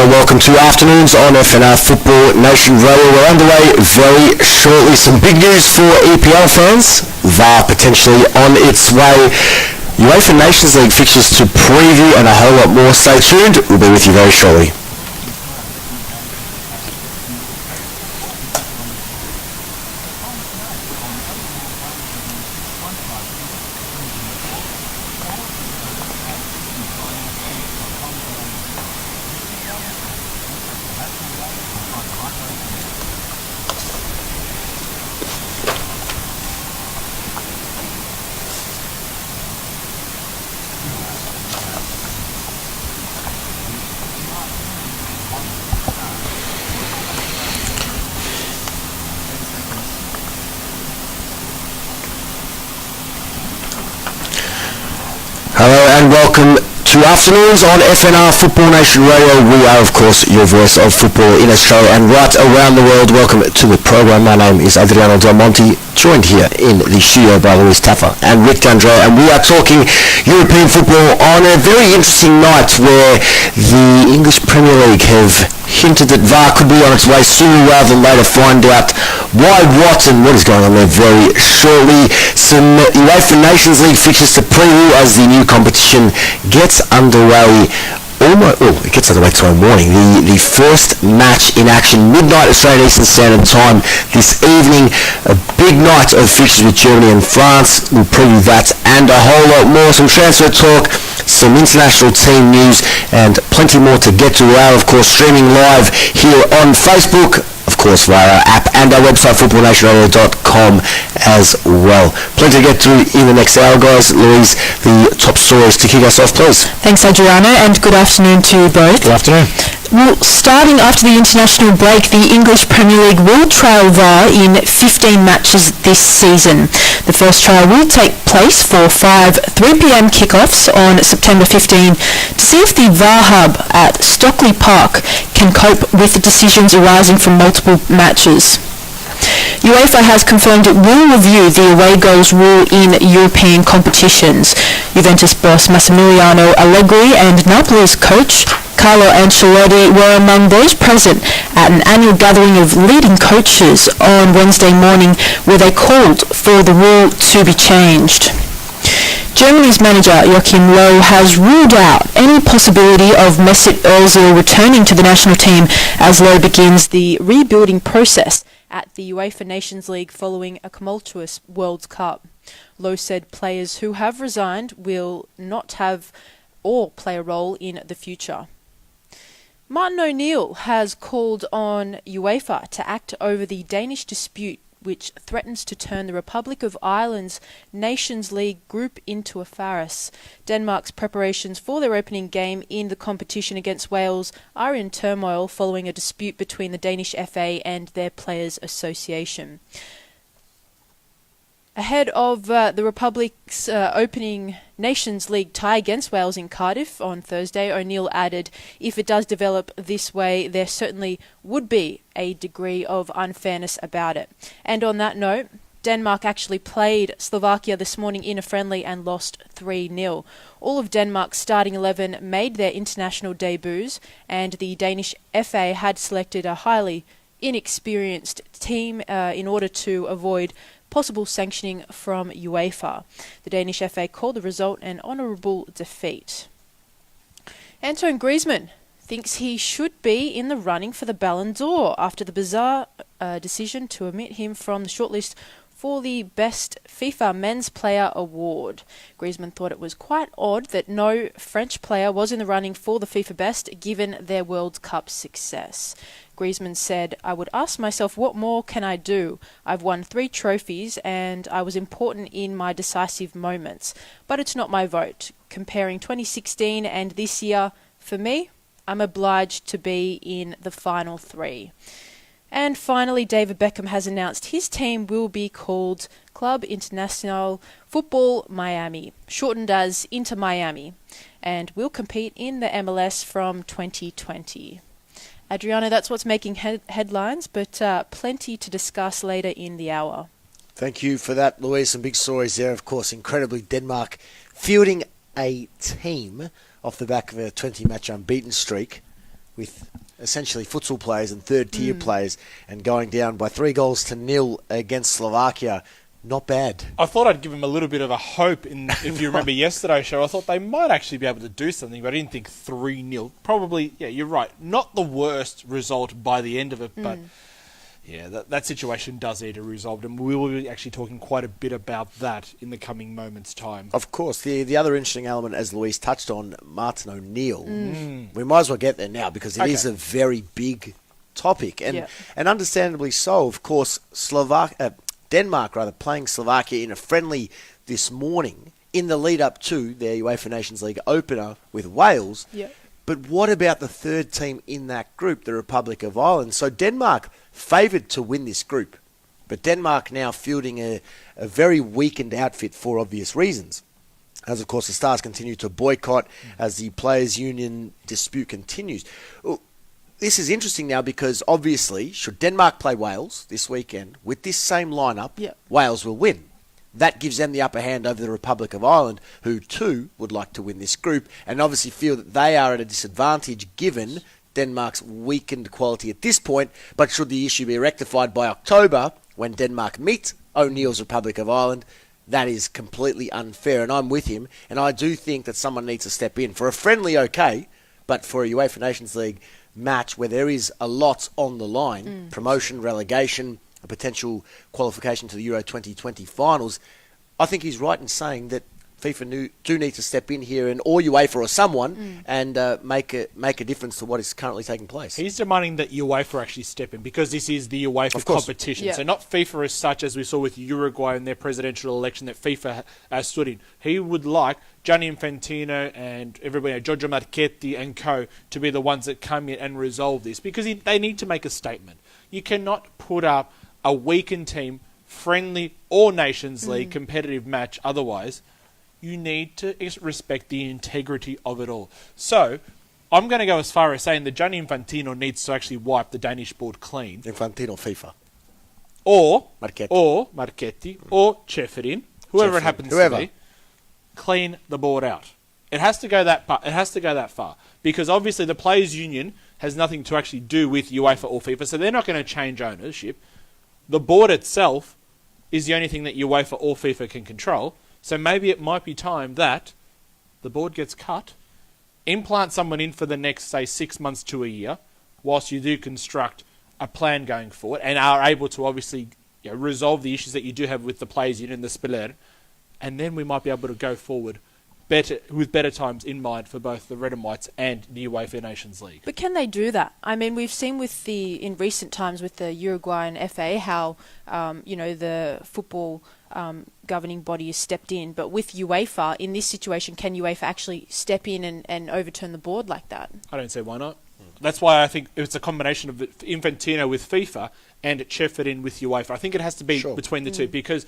welcome to Afternoons on FNR Football Nation Radio. We're underway very shortly. Some big news for EPL fans. VAR potentially on its way. UEFA Nations League fixtures to preview and a whole lot more. Stay tuned. We'll be with you very shortly. Hello and welcome to Afternoons on FNR Football Nation Radio. We are, of course, your voice of football in Australia and right around the world. Welcome to the program. My name is Adriano Del Monte, joined here in the studio by Louise, Taffa and Rick D'Andrea, and we are talking European football on a very interesting night where the English Premier League have hinted that VAR could be on its way sooner rather than later. Find out why, what and what is going on there very shortly. Some UEFA Nations League fixtures to preview as the new competition gets underway. It gets underway tomorrow morning. The first match in action, midnight Australian Eastern Standard Time this evening. A big night of fixtures with Germany and France. We'll preview that and a whole lot more. Some transfer talk, some international team news, and plenty more to get to. We are, of course, streaming live here on Facebook, of course, via our app and our website, footballnationradio.com as well. Plenty to get through in the next hour, guys. Louise, the top stories to kick us off, please. Thanks, Adriano, and good afternoon to you both. Good afternoon. Well, starting after the international break, the English Premier League will trial VAR in 15 matches this season. The first trial will take place for 3 p.m. kickoffs on September 15 to see if the VAR hub at Stockley Park can cope with the decisions arising from multiple matches. UEFA has confirmed it will review the away goals rule in European competitions. Juventus boss Massimiliano Allegri and Napoli's coach Carlo Ancelotti were among those present at an annual gathering of leading coaches on Wednesday morning where they called for the rule to be changed. Germany's manager Joachim Löw has ruled out any possibility of Mesut Ozil returning to the national team as Löw begins the rebuilding process at the UEFA Nations League following a tumultuous World Cup. Löw said players who have resigned will not have or play a role in the future. Martin O'Neill has called on UEFA to act over the Danish dispute which threatens to turn the Republic of Ireland's Nations League group into a farce. Denmark's preparations for their opening game in the competition against Wales are in turmoil following a dispute between the Danish FA and their Players' Association. Ahead of the Republic's opening Nations League tie against Wales in Cardiff on Thursday, O'Neill added, if it does develop this way, there certainly would be a degree of unfairness about it. And on that note, Denmark actually played Slovakia this morning in a friendly and lost 3-0. All of Denmark's starting 11 made their international debuts, and the Danish FA had selected a highly inexperienced team in order to avoid possible sanctioning from UEFA. The Danish FA called the result an honourable defeat. Antoine Griezmann thinks he should be in the running for the Ballon d'Or after the bizarre decision to omit him from the shortlist for the Best FIFA Men's Player Award. Griezmann thought it was quite odd that no French player was in the running for the FIFA Best given their World Cup success. Griezmann said, I would ask myself, what more can I do? I've won 3 trophies and I was important in my decisive moments. But it's not my vote. Comparing 2016 and this year, for me, I'm obliged to be in the final 3. And finally, David Beckham has announced his team will be called Club Internacional Football Miami, shortened as Inter Miami, and will compete in the MLS from 2020. Adriano, that's what's making headlines, but plenty to discuss later in the hour. Thank you for that, Louise. Some big stories there, of course. Incredibly, Denmark fielding a team off the back of a 20-match unbeaten streak with essentially futsal players and third-tier players and going down by 3-0 against Slovakia. Not bad. I thought I'd give them a little bit of a hope. If you remember yesterday's show, I thought they might actually be able to do something, but I didn't think 3-0. Probably, yeah, you're right. Not the worst result by the end of it, but yeah, that situation does need to be resolved, and we will be actually talking quite a bit about that in the coming moments' time. Of course. The other interesting element, as Louise touched on, Martin O'Neill, we might as well get there now because it is a very big topic, and understandably so. Of course, Denmark playing Slovakia in a friendly this morning in the lead up to their UEFA Nations League opener with Wales. Yep. But what about the third team in that group, the Republic of Ireland? So Denmark favoured to win this group, but Denmark now fielding a very weakened outfit for obvious reasons. As, of course, the Stars continue to boycott as the Players' Union dispute continues. This is interesting now because, obviously, should Denmark play Wales this weekend with this same lineup, Wales will win. That gives them the upper hand over the Republic of Ireland, who, too, would like to win this group and obviously feel that they are at a disadvantage given Denmark's weakened quality at this point. But should the issue be rectified by October, when Denmark meet O'Neill's Republic of Ireland, that is completely unfair. And I'm with him, and I do think that someone needs to step in. For a friendly, okay, but for a UEFA Nations League match where there is a lot on the line, promotion, relegation, a potential qualification to the Euro 2020 finals, I think he's right in saying that FIFA do need to step in here, and or UEFA or someone, and make a difference to what is currently taking place. He's demanding that UEFA actually step in because this is the UEFA competition. Yeah. So not FIFA as such, as we saw with Uruguay in their presidential election that FIFA stood in. He would like Gianni Infantino and everybody, Giorgio Marchetti and co, to be the ones that come in and resolve this because they need to make a statement. You cannot put up a weakened team, friendly or Nations League competitive match otherwise. You need to respect the integrity of it all. So, I'm going to go as far as saying that Gianni Infantino needs to actually wipe the Danish board clean. Infantino, FIFA. Or Marchetti. Marchetti, or Ceferin, whoever it happens to be, clean the board out. It has to go that far. It has to go that far. Because obviously the Players' Union has nothing to actually do with UEFA or FIFA, so they're not going to change ownership. The board itself is the only thing that UEFA or FIFA can control. So maybe it might be time that the board gets cut, implant someone in for the next, say, 6 months to a year, whilst you do construct a plan going forward and are able to obviously resolve the issues that you do have with the Players' Union, the Spiller, and then we might be able to go forward with better times in mind for both the Red and Whites and the UEFA Nations League. But can they do that? I mean, we've seen in recent times with the Uruguayan FA how, the football governing body has stepped in. But with UEFA, in this situation, can UEFA actually step in and overturn the board like that? I don't see why not. That's why I think it's a combination of Infantino with FIFA and Ceferin with UEFA. I think it has to be between the two because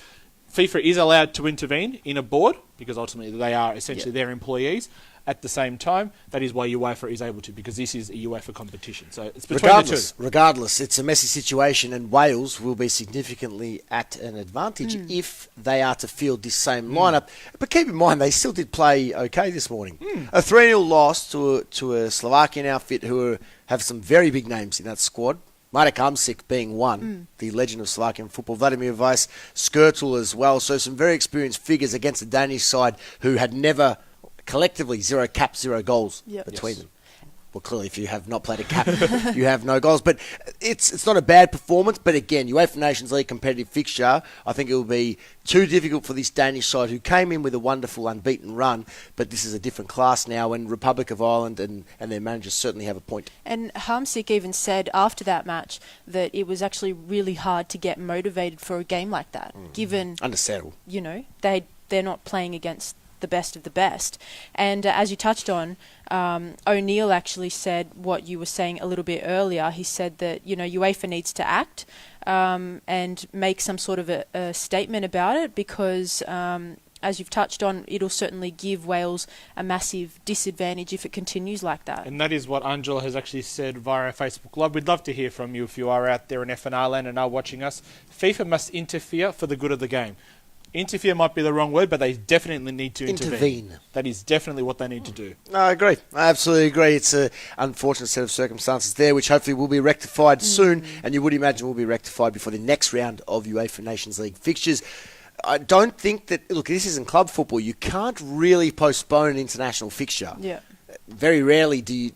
FIFA is allowed to intervene in a board because ultimately they are essentially their employees. At the same time, that is why UEFA is able to because this is a UEFA competition. So it's between the two. Regardless, it's a messy situation and Wales will be significantly at an advantage if they are to field this same lineup. But keep in mind, they still did play okay this morning. A 3-0 loss to a Slovakian outfit who have some very big names in that squad. Marek Hamsik being one, the legend of Slovakian football, Vladimir Weiss, Skirtle as well. So some very experienced figures against the Danish side who had never, collectively, 0 caps, 0 goals between them. Well, clearly, if you have not played a cap, you have no goals. But it's not a bad performance. But again, UEFA Nations League competitive fixture, I think it will be too difficult for this Danish side who came in with a wonderful unbeaten run. But this is a different class now, and Republic of Ireland and their managers certainly have a point. And Hamsik even said after that match that it was actually really hard to get motivated for a game like that, given, understandable, they're not playing against the best of the best. And as you touched on, O'Neill actually said what you were saying a little bit earlier. He said that, UEFA needs to act and make some sort of a statement about it because, as you've touched on, it'll certainly give Wales a massive disadvantage if it continues like that. And that is what Angela has actually said via our Facebook Live. We'd love to hear from you if you are out there in FNR land and are watching us. FIFA must interfere for the good of the game. Interfere might be the wrong word, but they definitely need to intervene. That is definitely what they need to do. No, I agree. I absolutely agree. It's an unfortunate set of circumstances there, which hopefully will be rectified soon, and you would imagine will be rectified before the next round of UEFA Nations League fixtures. I don't think that... Look, this isn't club football. You can't really postpone an international fixture. Yeah. Very rarely do you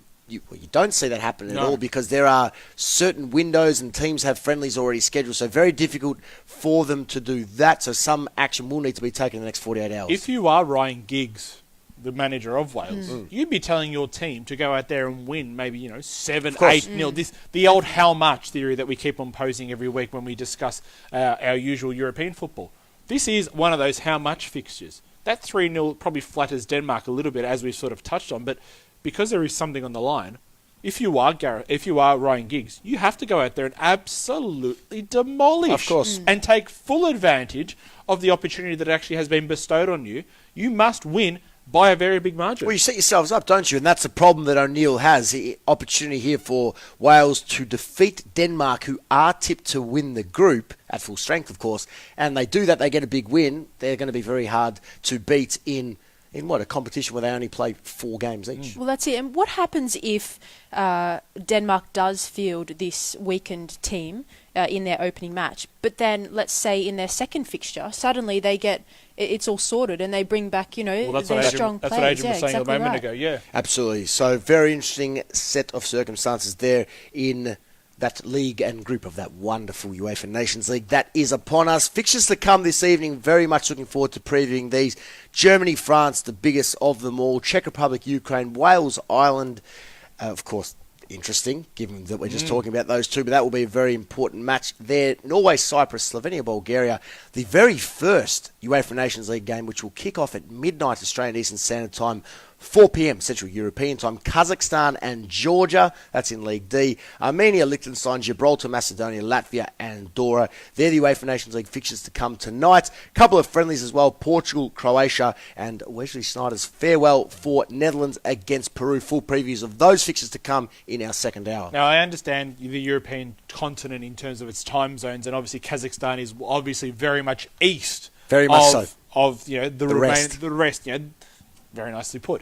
don't see that happen at all, because there are certain windows and teams have friendlies already scheduled, so very difficult for them to do that. So some action will need to be taken in the next 48 hours. If you are Ryan Giggs, the manager of Wales, you'd be telling your team to go out there and win maybe, 7-8-0. The old how much theory that we keep on posing every week when we discuss our usual European football. This is one of those how much fixtures. That 3-0 probably flatters Denmark a little bit, as we've sort of touched on, but because there is something on the line, if you are Ryan Giggs, you have to go out there and absolutely demolish. Of course. And take full advantage of the opportunity that actually has been bestowed on you. You must win by a very big margin. Well, you set yourselves up, don't you? And that's the problem that O'Neill has. The opportunity here for Wales to defeat Denmark, who are tipped to win the group, at full strength, of course. And they do that, they get a big win. They're going to be very hard to beat in a competition where they only play 4 games each. Well, that's it. And what happens if Denmark does field this weakened team in their opening match, but then, let's say, in their second fixture, suddenly they get... It's all sorted, and they bring back, their strong players. That's what Adrian was saying a moment ago, yeah. Absolutely. So, very interesting set of circumstances there in that league and group of that wonderful UEFA Nations League that is upon us. Fixtures to come this evening. Very much looking forward to previewing these. Germany, France, the biggest of them all. Czech Republic, Ukraine, Wales, Ireland. Of course, interesting, given that we're just talking about those two, but that will be a very important match there. Norway, Cyprus, Slovenia, Bulgaria. The very first UEFA Nations League game, which will kick off at midnight Australian Eastern Standard Time, 4 p.m. Central European Time. Kazakhstan and Georgia, that's in League D. Armenia, Liechtenstein, Gibraltar, Macedonia, Latvia, and Andorra. They're the UEFA Nations League fixtures to come tonight. A couple of friendlies as well. Portugal, Croatia, and Wesley Sneijder's farewell for Netherlands against Peru. Full previews of those fixtures to come in our second hour. Now, I understand the European continent in terms of its time zones, and obviously Kazakhstan is obviously very much east. Very much so. Of the rest. Very nicely put.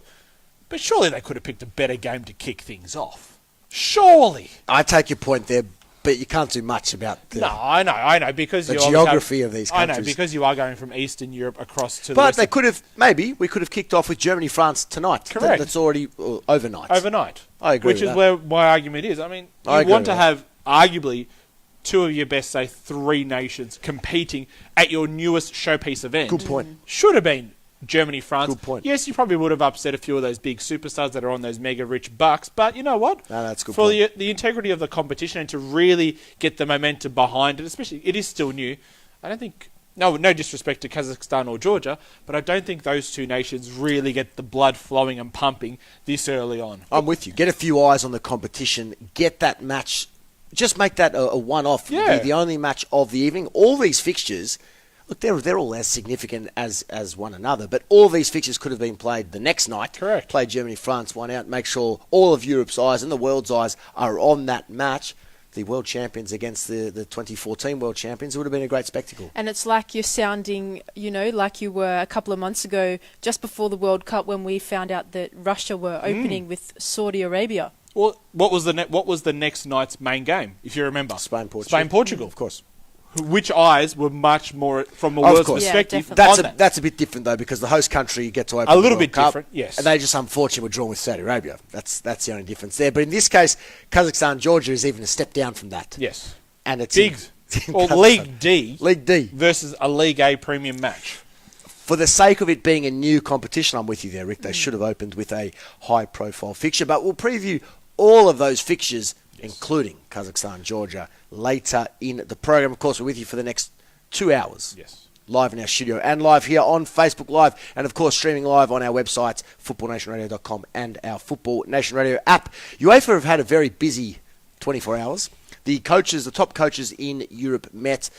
But surely they could have picked a better game to kick things off. Surely. I take your point there, but you can't do much about the... No, I know, because the geography of these countries. I know, because you are going from Eastern Europe across to the But rest they could have, we could have kicked off with Germany, France tonight. Correct. That's already overnight. I agree. Which is where my argument is. I mean, you want to have arguably 2 of your best, say 3 nations competing at your newest showpiece event. Good point. Should have been Germany, France. Good point. Yes, you probably would have upset a few of those big superstars that are on those mega rich bucks, but you know what? No, that's a good For point. the integrity of the competition and to really get the momentum behind it, especially it is still new. I don't think no disrespect to Kazakhstan or Georgia, but I don't think those 2 nations really get the blood flowing and pumping this early on. I'm with you. Get a few eyes on the competition. Get that match. Just make that a one-off. Yeah. The only match of the evening. All these fixtures, look, they're all as significant as one another, but all these fixtures could have been played the next night. Correct. Play Germany, France, one out. Make sure all of Europe's eyes and the world's eyes are on that match. The world champions against the 2014 world champions. It would have been a great spectacle. And it's like you're sounding, like you were a couple of months ago, just before the World Cup, when we found out that Russia were opening with Saudi Arabia. Well, what was the next night's main game, if you remember? Spain-Portugal. Of course. Which eyes were much more, from a world's perspective, that's a bit different, though, because the host country get to open a the little World bit Cup, different, yes. And they just unfortunately were drawn with Saudi Arabia. That's the only difference there. But in this case, Kazakhstan, Georgia is even a step down from that. Yes. And it's big. Or League D. League D. Versus a League A premium match. For the sake of it being a new competition, I'm with you there, Rick. They should have opened with a high-profile fixture. But we'll preview all of those fixtures, including Kazakhstan, Georgia, later in the program. Of course, we're with you for the next 2 hours. Yes. Live in our studio and live here on Facebook Live. And, of course, streaming live on our websites, footballnationradio.com and our Football Nation Radio app. UEFA have had a very busy 24 hours. The top coaches in Europe met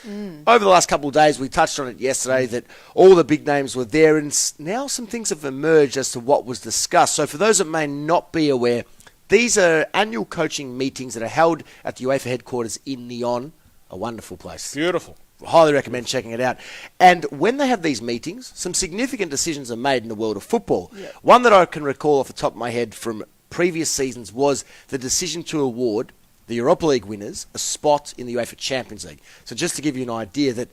over the last couple of days. We touched on it yesterday that all the big names were there, and now some things have emerged as to what was discussed. So for those that may not be aware, these are annual coaching meetings that are held at the UEFA headquarters in Lyon, a wonderful place. Beautiful. highly recommend checking it out. And when they have these meetings, some significant decisions are made in the world of football. Yep. One that I can recall off the top of my head from previous seasons was the decision to award the Europa League winners a spot in the UEFA Champions League. So just to give you an idea that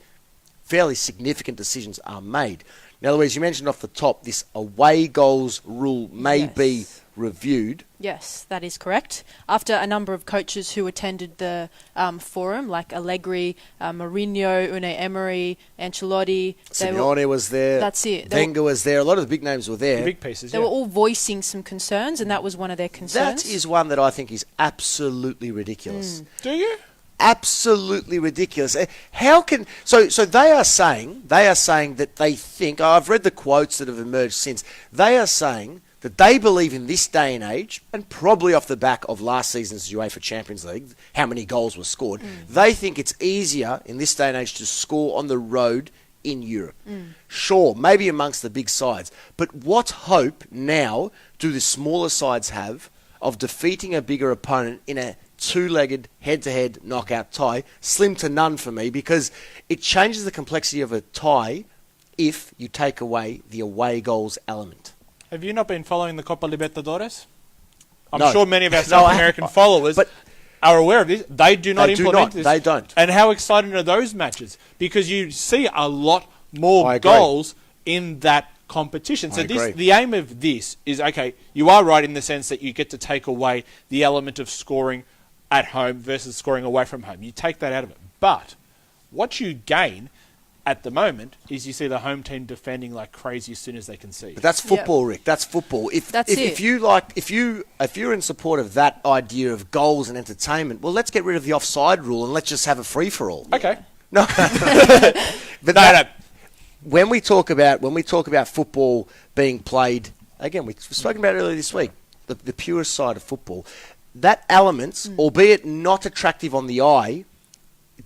fairly significant decisions are made. Now, Louise, you mentioned off the top this away goals rule may be reviewed. Yes, that is correct. After a number of coaches who attended the forum, like Allegri, Mourinho, Unai Emery, Ancelotti. Simeone was there. That's it. Wenger was there. A lot of the big names were there. The big pieces, They were all voicing some concerns, and that was one of their concerns. That is one that I think is absolutely ridiculous. Do you? Absolutely ridiculous. How can so they are saying that they think, I've read the quotes that have emerged since, they are saying that they believe in this day and age, and probably off the back of last season's UEFA Champions League, how many goals were scored, they think it's easier in this day and age to score on the road in Europe. Sure, maybe amongst the big sides, but what hope now do the smaller sides have of defeating a bigger opponent in a two-legged, head-to-head knockout tie? Slim to none for me, because it changes the complexity of a tie if you take away the away goals element. Have you not been following the Copa Libertadores? I'm No. sure many of our South American followers are aware of this. They do not implement this. They don't. And how exciting are those matches? Because you see a lot more goals in that competition. So the aim of this is, okay, you are right in the sense that you get to take away the element of scoring at home versus scoring away from home. You take that out of it. But what you gain at the moment is you see the home team defending like crazy as soon as they can see. But that's football, Rick. That's football. If you're in support of that idea of goals and entertainment, well, let's get rid of the offside rule and let's just have a free for all. Okay. No. But when we talk about football being played, again, we've spoken about it earlier this week, the purest side of football, that element, albeit not attractive on the eye,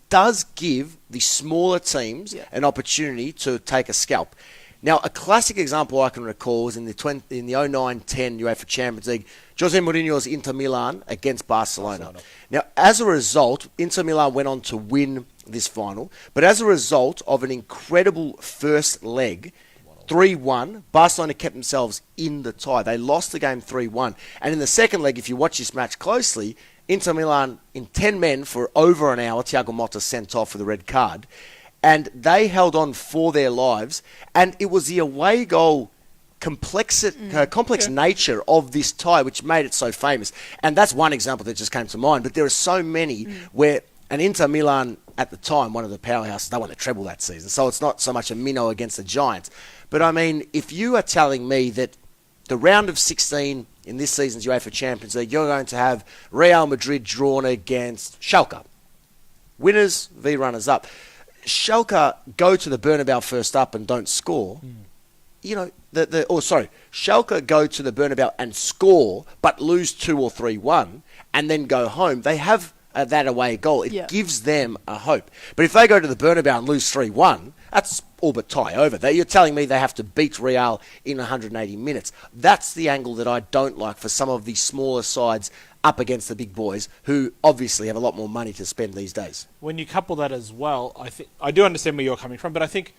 does give the smaller teams an opportunity to take a scalp. Now, a classic example I can recall is in the 09-10 UEFA Champions League, Jose Mourinho's Inter Milan against Barcelona. Now, as a result, Inter Milan went on to win this final, but as a result of an incredible first leg, 3-1, Barcelona kept themselves in the tie. They lost the game 3-1. And in the second leg, if you watch this match closely, Inter Milan, in 10 men for over an hour, Thiago Motta sent off for the red card, and they held on for their lives. And it was the away goal complex nature of this tie which made it so famous. And that's one example that just came to mind, but there are so many where an Inter Milan, at the time, one of the powerhouses, they won the treble that season, so it's not so much a minnow against the Giants. But I mean, if you are telling me that the round of 16 in this season's UEFA Champions League, you're going to have Real Madrid drawn against Schalke. Winners v runners-up. Schalke go to the Bernabeu first up and don't score. You know, Schalke go to the Bernabeu and score, but lose 2 or 3-1, and then go home. They have that away goal. It gives them a hope. But if they go to the Bernabeu and lose 3-1, that's all but tie over. You're telling me they have to beat Real in 180 minutes. That's the angle that I don't like for some of the smaller sides up against the big boys, who obviously have a lot more money to spend these days. When you couple that as well, I do understand where you're coming from, but I think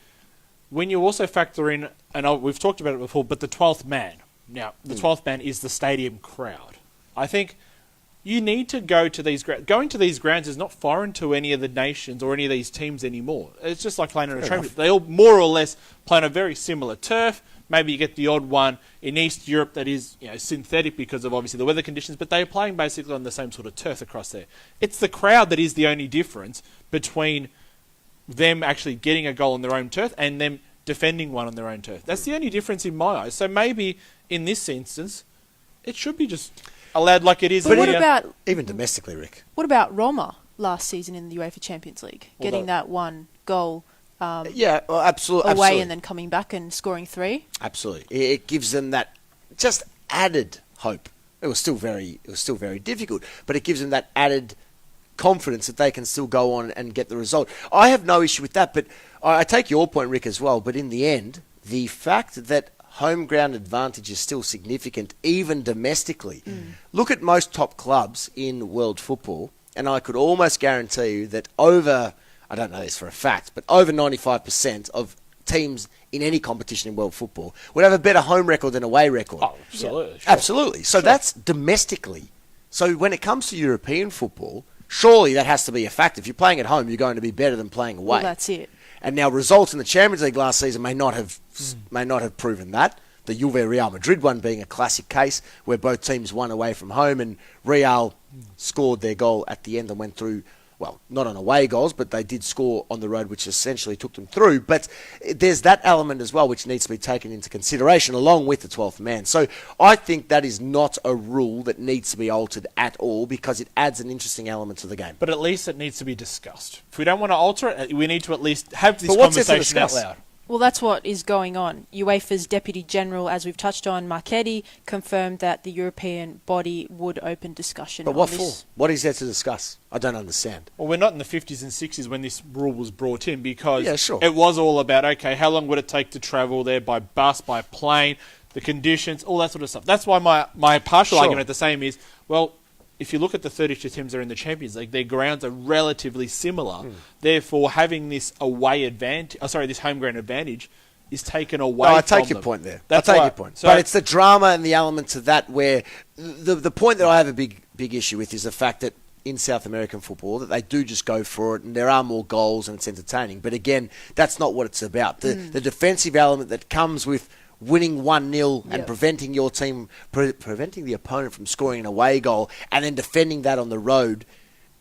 when you also factor in, and we've talked about it before, but the 12th man. Now, the 12th man is the stadium crowd. I think you need to go to these grounds. Going to these grounds is not foreign to any of the nations or any of these teams anymore. It's just like playing on a train. They all more or less play on a very similar turf. Maybe you get the odd one in East Europe that is, synthetic because of obviously the weather conditions, but they're playing basically on the same sort of turf across there. It's the crowd that is the only difference between them actually getting a goal on their own turf and them defending one on their own turf. That's the only difference in my eyes. So maybe in this instance, it should be just allowed like it is. But what about even domestically, Rick? What about Roma last season in the UEFA Champions League, getting that one goal? Absolutely. Away and then coming back and scoring 3. Absolutely, it gives them that just added hope. It was still very difficult, but it gives them that added confidence that they can still go on and get the result. I have no issue with that, but I take your point, Rick, as well. But in the end, the fact that home ground advantage is still significant, even domestically. Look at most top clubs in world football, and I could almost guarantee you that over I don't know this for a fact, but over 95% of teams in any competition in world football would have a better home record than away record. Oh, absolutely. Yeah. Sure. Absolutely. So that's domestically. So when it comes to European football, surely that has to be a fact. If you're playing at home, you're going to be better than playing away. Well, that's it. And now results in the Champions League last season may not have proven that. The Juve Real Madrid one being a classic case where both teams won away from home and Real scored their goal at the end and went through. Well, not on away goals, but they did score on the road, which essentially took them through. But there's that element as well, which needs to be taken into consideration, along with the 12th man. So I think that is not a rule that needs to be altered at all, because it adds an interesting element to the game. But at least it needs to be discussed. If we don't want to alter it, we need to at least have this conversation out loud. Well, that's what is going on. UEFA's Deputy General, as we've touched on, Marchetti, confirmed that the European body would open discussion But what on this. for? What is there to discuss? I don't understand. Well, we're not in the 50s and 60s when this rule was brought in, because sure. It was all about, okay, how long would it take to travel there by bus, by plane, the conditions, all that sort of stuff. That's why my partial argument the same is, well, if you look at the 32 teams that are in the Champions League, their grounds are relatively similar. Therefore, having this this home ground advantage is taken away from them. I take your point there. That's I take why, your point. So, but it's the drama and the elements of that where the point that I have a big issue with is the fact that in South American football that they do just go for it and there are more goals and it's entertaining. But again, that's not what it's about. The defensive element that comes with winning 1-0 and preventing your team, preventing the opponent from scoring an away goal and then defending that on the road,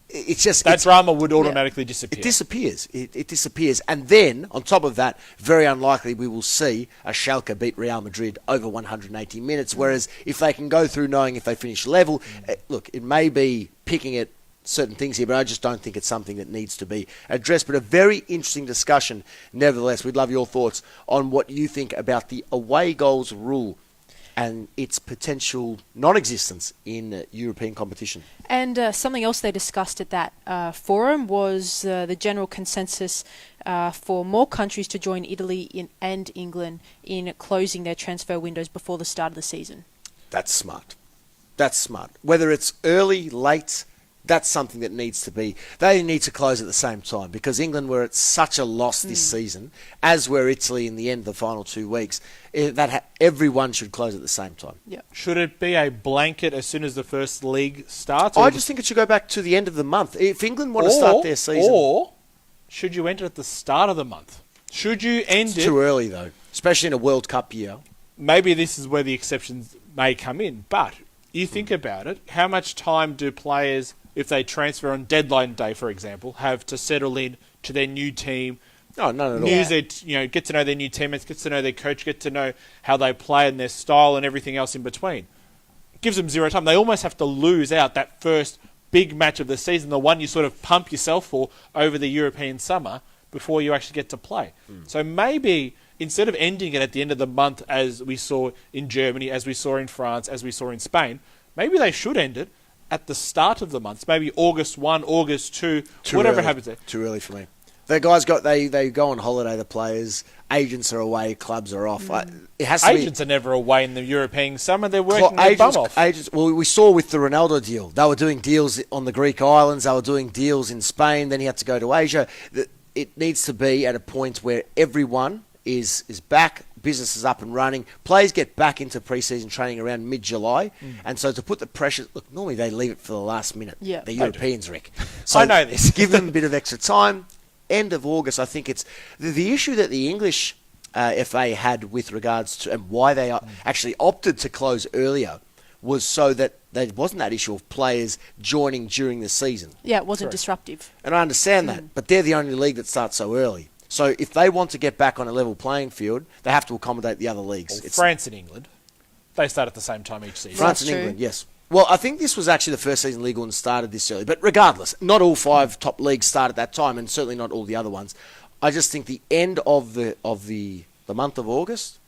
it's just... That drama would automatically disappear. It disappears. It disappears. And then, on top of that, very unlikely we will see a Schalke beat Real Madrid over 180 minutes, whereas if they can go through knowing if they finish level, look, it may be picking at certain things here, but I just don't think it's something that needs to be addressed. But a very interesting discussion, nevertheless. We'd love your thoughts on what you think about the away goals rule and its potential non-existence in European competition. And something else they discussed at that forum was the general consensus for more countries to join Italy and England in closing their transfer windows before the start of the season. That's smart. That's smart. Whether it's early, late, that's something that needs to be. They need to close at the same time because England were at such a loss this season, as were Italy in the end of the final 2 weeks. Everyone should close at the same time. Yeah. Should it be a blanket as soon as the first league starts? I just think it should go back to the end of the month. If England want to start their season... Or should you end it at the start of the month? Should you end it... It's too early, though, especially in a World Cup year. Maybe this is where the exceptions may come in, but you think about it, how much time do players... if they transfer on deadline day, for example, have to settle in to their new team, none at all. Get to know their new teammates, get to know their coach, get to know how they play and their style and everything else in between. It gives them zero time. They almost have to lose out that first big match of the season, the one you sort of pump yourself for over the European summer before you actually get to play. So maybe instead of ending it at the end of the month as we saw in Germany, as we saw in France, as we saw in Spain, maybe they should end it at the start of the months, maybe August 1, August 2, whatever happens there. Too early for me. The guys they go on holiday, the players, agents are away, clubs are off. It has to Agents are never away in the European summer, they're working their bum off. Well, we saw with the Ronaldo deal, they were doing deals on the Greek islands, they were doing deals in Spain, then he had to go to Asia. It needs to be at a point where everyone is back, business is up and running, players get back into pre-season training around mid-July, and so to put the pressure... Look, normally they leave it for the last minute, the Europeans, Rick. So I know this. Give them a bit of extra time. End of August, I think it's... The issue that the English FA had with regards to... and why they actually opted to close earlier was so that there wasn't that issue of players joining during the season. Yeah, it wasn't disruptive. And I understand that, but they're the only league that starts so early. So if they want to get back on a level playing field, they have to accommodate the other leagues. Well, France and England, they start at the same time each season. France and England, yes. Well, I think this was actually the first season league one started this early. But regardless, not all 5 top leagues start at that time, and certainly not all the other ones. I just think the end of the month of August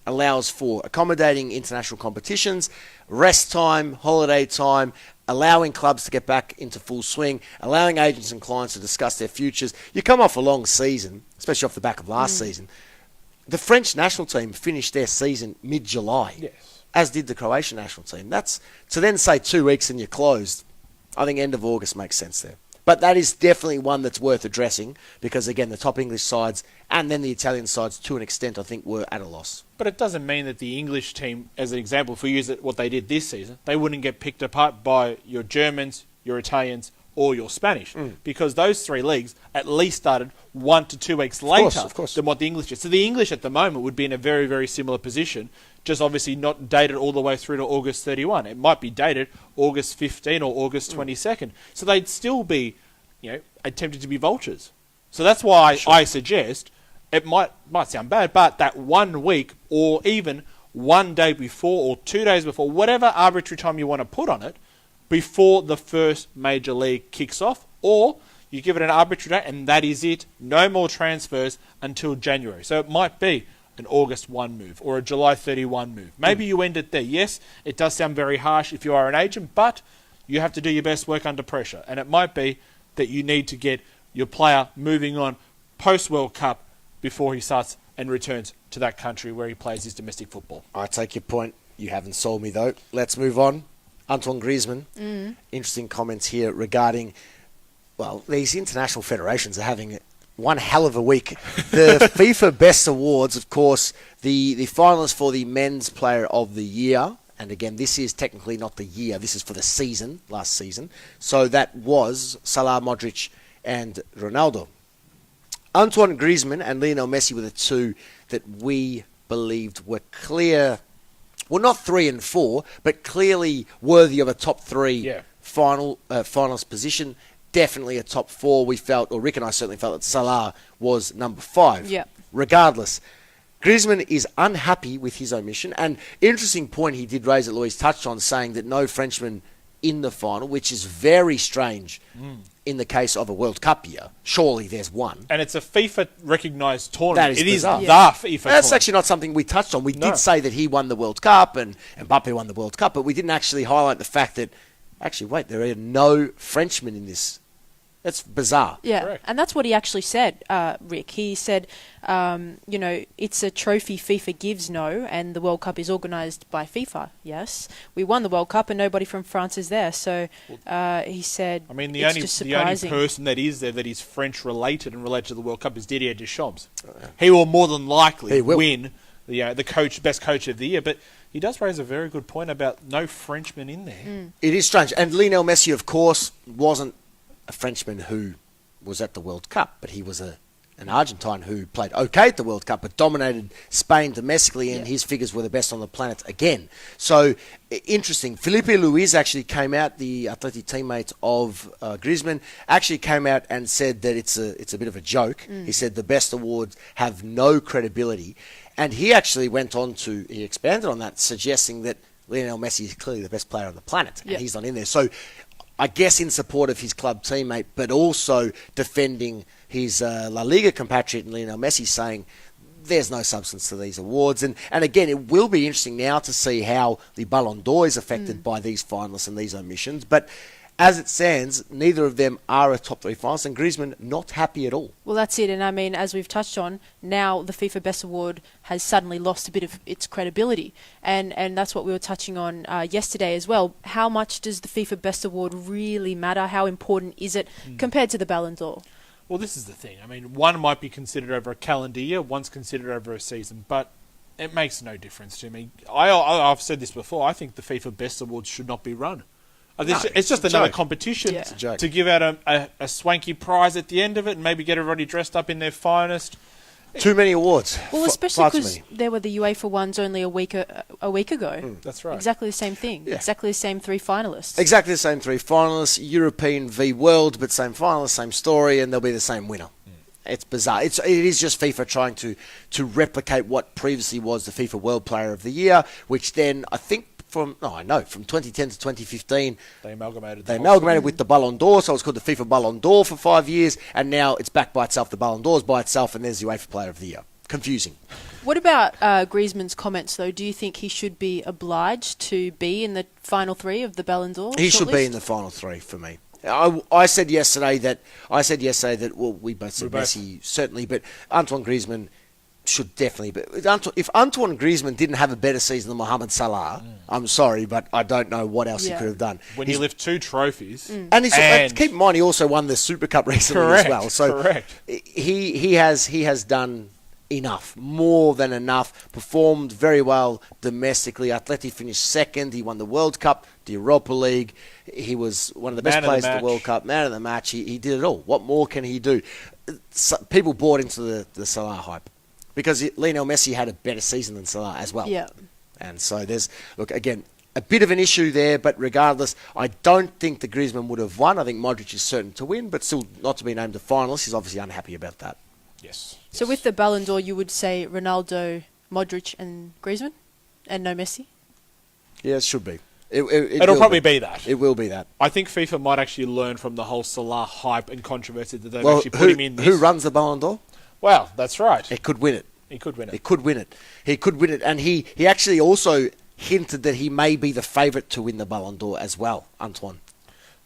allows for accommodating international competitions, rest time, holiday time, allowing clubs to get back into full swing, allowing agents and clients to discuss their futures. You come off a long season, especially off the back of last season. The French national team finished their season mid-July, as did the Croatian national team. That's to then say 2 weeks and you're closed. I think end of August makes sense there. But that is definitely one that's worth addressing because, again, the top English sides and then the Italian sides, to an extent, I think, were at a loss. But it doesn't mean that the English team, as an example, if we use what they did this season, they wouldn't get picked apart by your Germans, your Italians, or your Spanish. Because those three leagues at least started 1 to 2 weeks later than what the English did. So the English at the moment would be in a very, very similar position, just obviously not dated all the way through to August 31. It might be dated August 15 or August 22nd. So they'd still be, attempted to be vultures. So that's why I suggest, it might sound bad, but that 1 week or even 1 day before or 2 days before, whatever arbitrary time you want to put on it, before the first major league kicks off, or you give it an arbitrary date and that is it. No more transfers until January. So it might be an August 1 move or a July 31 move. Maybe you end it there. Yes, it does sound very harsh if you are an agent, but you have to do your best work under pressure. And it might be that you need to get your player moving on post-World Cup before he starts and returns to that country where he plays his domestic football. I take your point. You haven't sold me, though. Let's move on. Antoine Griezmann. Interesting comments here regarding, these international federations are having one hell of a week. The FIFA Best Awards, of course, the finalists for the Men's Player of the Year, and again, this is technically not the year, this is for the season, last season. So that was Salah, Modric, and Ronaldo. Antoine Griezmann and Lionel Messi were the two that we believed were clear. Well, not 3 and 4, but clearly worthy of a top 3 finalist position. Definitely a top 4. We felt, or Rick and I certainly felt, that Salah was number 5. Yeah. Regardless, Griezmann is unhappy with his omission. And interesting point he did raise that Louise touched on, saying that no Frenchman in the final, which is very strange in the case of a World Cup year. Surely there's one. And it's a FIFA-recognised tournament. That is bizarre. The FIFA tournament. That's actually not something we touched on. We did say that he won the World Cup and Mbappe won the World Cup, but we didn't actually highlight the fact that, there are no Frenchmen in this. That's bizarre. Yeah, Correct. And that's what he actually said, Rick. He said, it's a trophy FIFA gives, and the World Cup is organised by FIFA, yes. We won the World Cup and nobody from France is there. So he said, the only person that is there that is French-related and related to the World Cup is Didier Deschamps. He will more than likely win the best coach of the year, but he does raise a very good point about no Frenchman in there. It is strange. And Lionel Messi, of course, wasn't a Frenchman who was at the World Cup, but he was an Argentine who played okay at the World Cup, but dominated Spain domestically, and his figures were the best on the planet again. So, interesting. Felipe Louise actually came out, the athletic teammate of Griezmann, actually came out and said that it's a bit of a joke. He said the best awards have no credibility. And he actually went on he expanded on that, suggesting that Lionel Messi is clearly the best player on the planet, and he's not in there. So, I guess in support of his club teammate, but also defending his La Liga compatriot Lionel Messi, saying there's no substance to these awards. And again, it will be interesting now to see how the Ballon d'Or is affected by these finalists and these omissions. But as it stands, neither of them are a top 3 finalist, and Griezmann not happy at all. Well, that's it. And as we've touched on, now the FIFA Best Award has suddenly lost a bit of its credibility. And that's what we were touching on yesterday as well. How much does the FIFA Best Award really matter? How important is it compared to the Ballon d'Or? Well, this is the thing. One might be considered over a calendar year, one's considered over a season, but it makes no difference to me. I've said this before. I think the FIFA Best Awards should not be run. It's just another competition to give out a swanky prize at the end of it and maybe get everybody dressed up in their finest. Too many awards. Well, especially because there were the UEFA ones only a week ago. That's right. Exactly the same thing. Yeah. Exactly the same 3 finalists. Exactly the same 3 finalists. European v World, but same finalists, same story, and they'll be the same winner. It's bizarre. It is just FIFA trying to replicate what previously was the FIFA World Player of the Year, which then I think from 2010 to 2015, they amalgamated with the Ballon d'Or, so it's called the FIFA Ballon d'Or for 5 years, and now it's back by itself. The Ballon d'Or is by itself, and there's the UEFA Player of the Year. Confusing. What about Griezmann's comments, though? Do you think he should be obliged to be in the final 3 of the Ballon d'Or? He should be in the final 3 for me. I said yesterday that we both said Messi certainly, but Antoine Griezmann should definitely be. If Antoine Griezmann didn't have a better season than Mohamed Salah, I'm sorry, but I don't know what else he could have done. When you lift 2 trophies. And keep in mind, he also won the Super Cup recently as well. So he has done enough, more than enough, performed very well domestically. Atleti finished second. He won the World Cup, the Europa League. He was one of the best players in the World Cup, man of the match. He did it all. What more can he do? People bought into the Salah hype because Lionel Messi had a better season than Salah as well. Yeah. And so there's, look, again, a bit of an issue there, but regardless, I don't think the Griezmann would have won. I think Modric is certain to win, but still not to be named a finalist. He's obviously unhappy about that. Yes. So with the Ballon d'Or, you would say Ronaldo, Modric and Griezmann? And no Messi? Yeah, it should be. It'll probably be that. It will be that. I think FIFA might actually learn from the whole Salah hype and controversy that they've actually put him in this. Who runs the Ballon d'Or? Well, that's right. He could win it. He could win it. He could win it. He could win it. And he actually also hinted that he may be the favourite to win the Ballon d'Or as well, Antoine.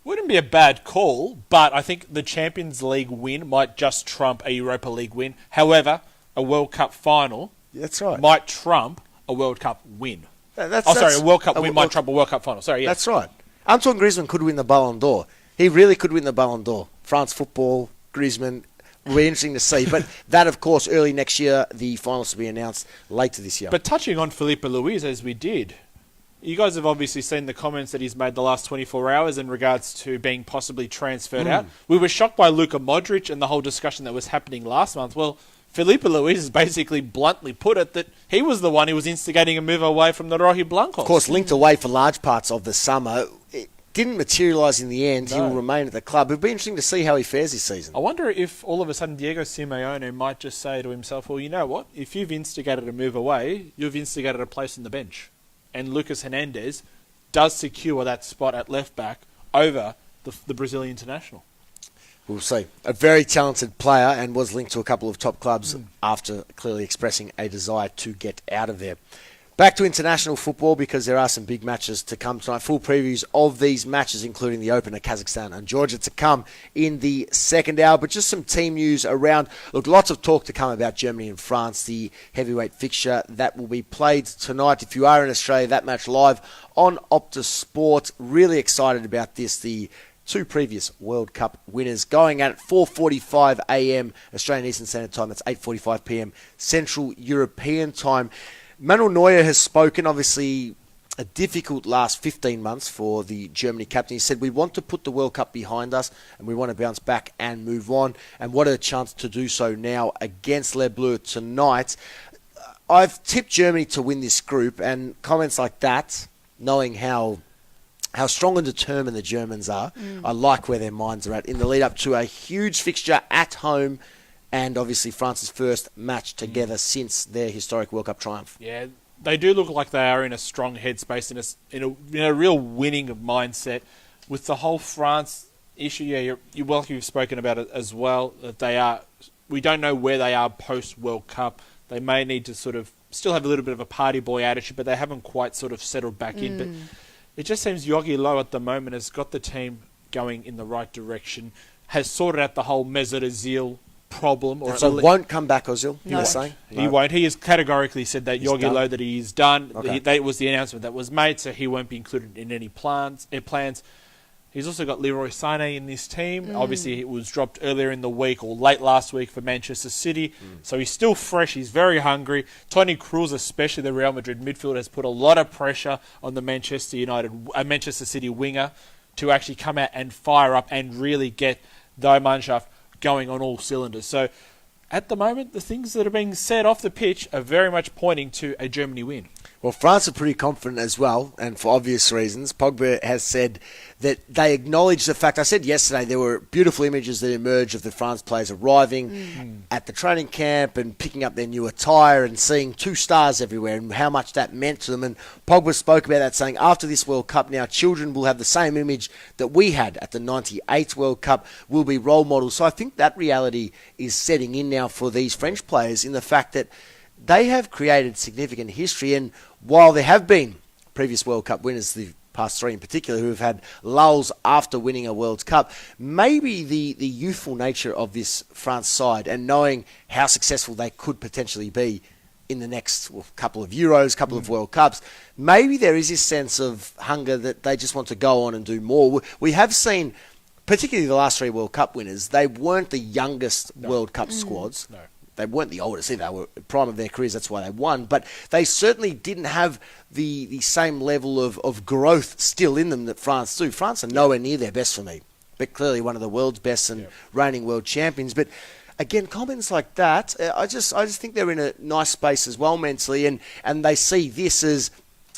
Wouldn't be a bad call, but I think the Champions League win might just trump a Europa League win. However, a World Cup final might trump a World Cup win. A World Cup win might trump a World Cup final. Sorry, yeah. That's right. Antoine Griezmann could win the Ballon d'Or. He really could win the Ballon d'Or. France football, Griezmann, will be interesting to see. But that, of course, early next year, the finals will be announced later this year. But touching on Felipe Louise, as we did, you guys have obviously seen the comments that he's made the last 24 hours in regards to being possibly transferred out. We were shocked by Luka Modric and the whole discussion that was happening last month. Well, Felipe Louise has basically bluntly put it that he was the one who was instigating a move away from the Rojiblancos. Of course, linked away for large parts of the summer. It didn't materialise in the end. No. He will remain at the club. It'll be interesting to see how he fares this season. I wonder if all of a sudden Diego Simeone might just say to himself, well, you know what? If you've instigated a move away, you've instigated a place on the bench. And Lucas Hernandez does secure that spot at left back over the Brazilian international. We'll see. A very talented player and was linked to a couple of top clubs after clearly expressing a desire to get out of there. Back to international football because there are some big matches to come tonight. Full previews of these matches, including the opener, Kazakhstan and Georgia, to come in the second hour. But just some team news around. Look, lots of talk to come about Germany and France, the heavyweight fixture that will be played tonight. If you are in Australia, that match live on Optus Sport. Really excited about this. The 2 previous World Cup winners going at 4:45 a.m. Australian Eastern Standard Time. That's 8:45 p.m. Central European Time. Manuel Neuer has spoken, obviously a difficult last 15 months for the Germany captain. He said, we want to put the World Cup behind us and we want to bounce back and move on. And what a chance to do so now against Les Bleus tonight. I've tipped Germany to win this group, and comments like that, knowing how strong and determined the Germans are, I like where their minds are at in the lead up to a huge fixture at home. And obviously France's first match together since their historic World Cup triumph. Yeah, they do look like they are in a strong headspace, in a real winning mindset. With the whole France issue, you've spoken about it as well, that we don't know where they are post-World Cup. They may need to sort of still have a little bit of a party boy attitude, but they haven't quite sort of settled back in. But it just seems Yogi Löw at the moment has got the team going in the right direction, has sorted out the whole Mesut Ozil problem. So won't come back, Ozil, you were saying? He won't. He has categorically said that Yogi Löw that he is done. Okay. That was the announcement that was made, so he won't be included in any plans. He's also got Leroy Sané in this team. Obviously, it was dropped earlier in the week or late last week for Manchester City. So he's still fresh. He's very hungry. Toni Kroos, especially the Real Madrid midfield, has put a lot of pressure on the Manchester City winger to actually come out and fire up and really get the Mannschaft going on all cylinders. So at the moment, the things that are being said off the pitch are very much pointing to a Germany win. Well, France are pretty confident as well, and for obvious reasons. Pogba has said that they acknowledge the fact. I said yesterday there were beautiful images that emerged of the France players arriving at the training camp and picking up their new attire and seeing 2 stars everywhere and how much that meant to them. And Pogba spoke about that, saying after this World Cup now, children will have the same image that we had at the 98 World Cup, will be role models. So I think that reality is setting in now for these French players in the fact that they have created significant history, and while there have been previous World Cup winners, the past three in particular, who have had lulls after winning a World Cup. Maybe the youthful nature of this France side and knowing how successful they could potentially be in the next couple of Euros, couple of World Cups, maybe there is this sense of hunger that they just want to go on and do more. We have seen, particularly the last three World Cup winners, they weren't the youngest World Cup squads. No. They weren't the oldest either. They were prime of their careers. That's why they won. But they certainly didn't have the same level of growth still in them that France do. France are nowhere near their best for me, but clearly one of the world's best and reigning world champions. But again, comments like that, I just think they're in a nice space as well mentally, and they see this as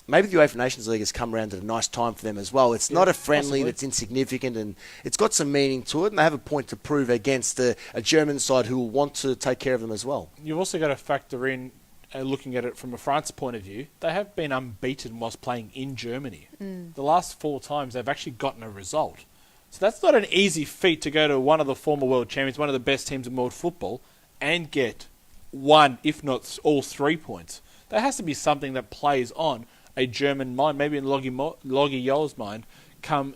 maybe the UEFA Nations League has come around at a nice time for them as well. It's not a friendly that's insignificant, and it's got some meaning to it, and they have a point to prove against a German side who will want to take care of them as well. You've also got to factor in, looking at it from a France point of view, they have been unbeaten whilst playing in Germany. The last 4 times they've actually gotten a result. So that's not an easy feat to go to one of the former world champions, one of the best teams in world football, and get 1, if not all 3 points. There has to be something that plays on a German mind, maybe in Logie Yole's mind, come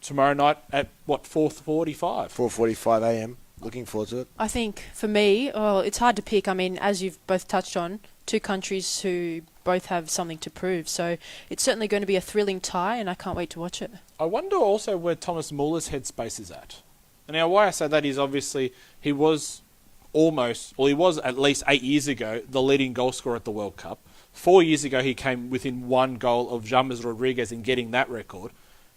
tomorrow night at 4:45. 4:45 a.m. Looking forward to it. I think for me, it's hard to pick. I mean, as you've both touched on, 2 countries who both have something to prove. So it's certainly going to be a thrilling tie, and I can't wait to watch it. I wonder also where Thomas Muller's headspace is at. And now, why I say that is obviously he was at least 8 years ago the leading goal scorer at the World Cup. 4 years ago, he came within 1 goal of James Rodriguez in getting that record.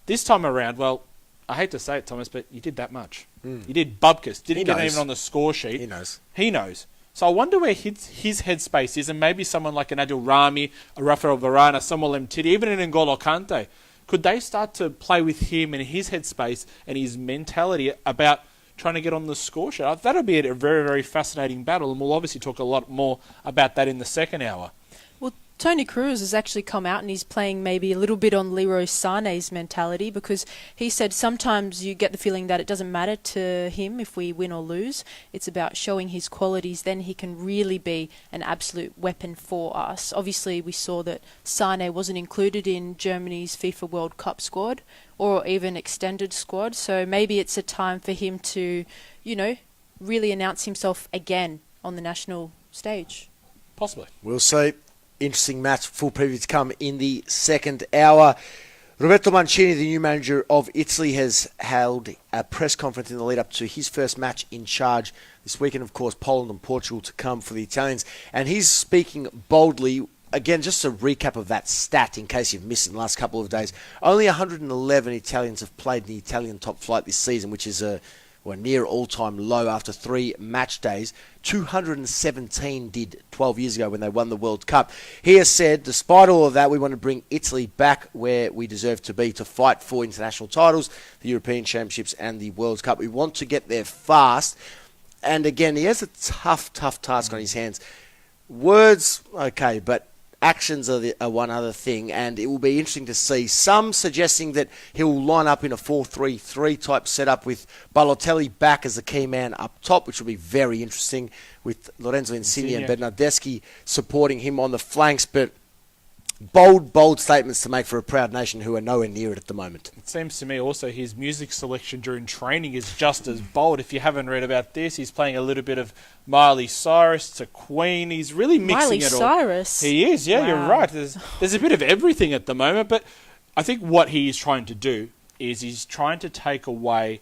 This time around, well, I hate to say it, Thomas, but you did that much. You did bubkus. Didn't get even on the score sheet. He knows. So I wonder where his headspace is, and maybe someone like an Adil Rami, a Rafael Varane, a Samuel Umtiti, even an N'Golo Kante, could they start to play with him and his headspace and his mentality about trying to get on the score sheet? That'll be a very, very fascinating battle, and we'll obviously talk a lot more about that in the second hour. Toni Kroos has actually come out and he's playing maybe a little bit on Leroy Sané's mentality, because he said sometimes you get the feeling that it doesn't matter to him if we win or lose. It's about showing his qualities. Then he can really be an absolute weapon for us. Obviously, we saw that Sané wasn't included in Germany's FIFA World Cup squad or even extended squad. So maybe it's a time for him to, really announce himself again on the national stage. Possibly. We'll see. Interesting match. Full preview to come in the second hour. Roberto Mancini, the new manager of Italy, has held a press conference in the lead up to his first match in charge this weekend. Of course, Poland and Portugal to come for the Italians. And he's speaking boldly. Again, just a recap of that stat in case you've missed it in the last couple of days. Only 111 Italians have played in the Italian top flight this season, which is a near all-time low after 3 match days. 217 did 12 years ago when they won the World Cup. He has said, despite all of that, we want to bring Italy back where we deserve to be, to fight for international titles, the European Championships and the World Cup. We want to get there fast. And again, he has a tough task on his hands. Words, okay, but actions are one other thing, and it will be interesting to see. Some suggesting that he'll line up in a 4-3-3 type setup with Balotelli back as the key man up top, which will be very interesting, with Lorenzo Insigne and Bernardeschi supporting him on the flanks. But bold statements to make for a proud nation who are nowhere near it at the moment. It seems to me also his music selection during training is just as bold. If you haven't read about this, he's playing a little bit of Miley Cyrus to Queen. He's really mixing it all. Miley Cyrus? He is, yeah, Wow. You're right. There's a bit of everything at the moment, but I think what he is trying to do is he's trying to take away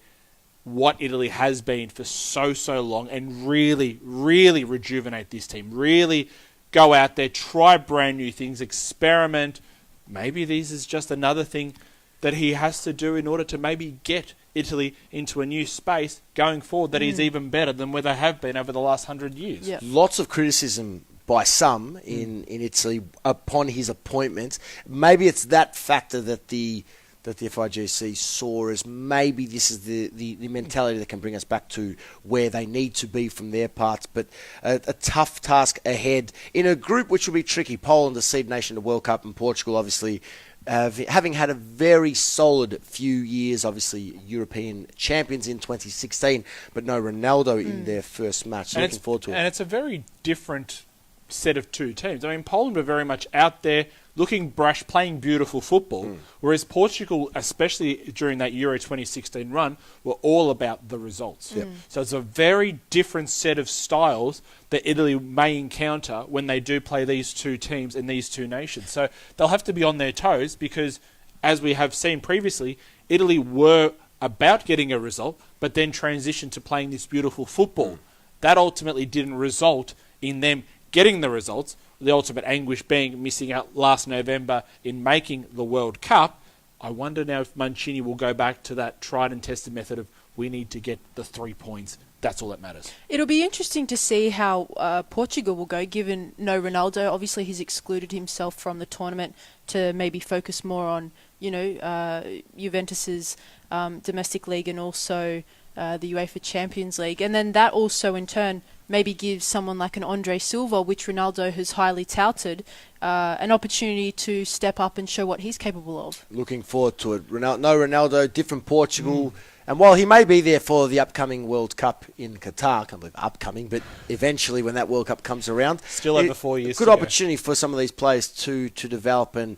what Italy has been for so long and really rejuvenate this team. Really go out there, try brand new things, experiment. Maybe this is just another thing that he has to do in order to maybe get Italy into a new space going forward that is even better than where they have been over the last 100 years. Yep. Lots of criticism by some in Italy upon his appointment. Maybe it's that factor that the FIGC saw as maybe this is the mentality that can bring us back to where they need to be from their parts. But a tough task ahead in a group which will be tricky. Poland, the seed nation of the World Cup, and Portugal, obviously, having had a very solid few years, obviously European champions in 2016, but no Ronaldo in their first match. So looking forward to it. And it's a very different set of 2 teams. I mean, Poland were very much out there, looking brash, playing beautiful football, whereas Portugal, especially during that Euro 2016 run, were all about the results. So it's a very different set of styles that Italy may encounter when they do play these two teams in these two nations. So they'll have to be on their toes because, as we have seen previously, Italy were about getting a result, but then transitioned to playing this beautiful football. That ultimately didn't result in them getting the results, the ultimate anguish being missing out last November in making the World Cup. I wonder now if Mancini will go back to that tried and tested method of we need to get the 3 points. That's all that matters. It'll be interesting to see how Portugal will go, given no Ronaldo. Obviously, he's excluded himself from the tournament to maybe focus more on, Juventus's domestic league and also the UEFA Champions League. And then that also, in turn, maybe gives someone like an Andre Silva, which Ronaldo has highly touted, an opportunity to step up and show what he's capable of. Looking forward to it. No Ronaldo, different Portugal. And while he may be there for the upcoming World Cup in Qatar, I can't believe upcoming, but eventually when that World Cup comes around, still over 4 years. Good opportunity for some of these players to develop and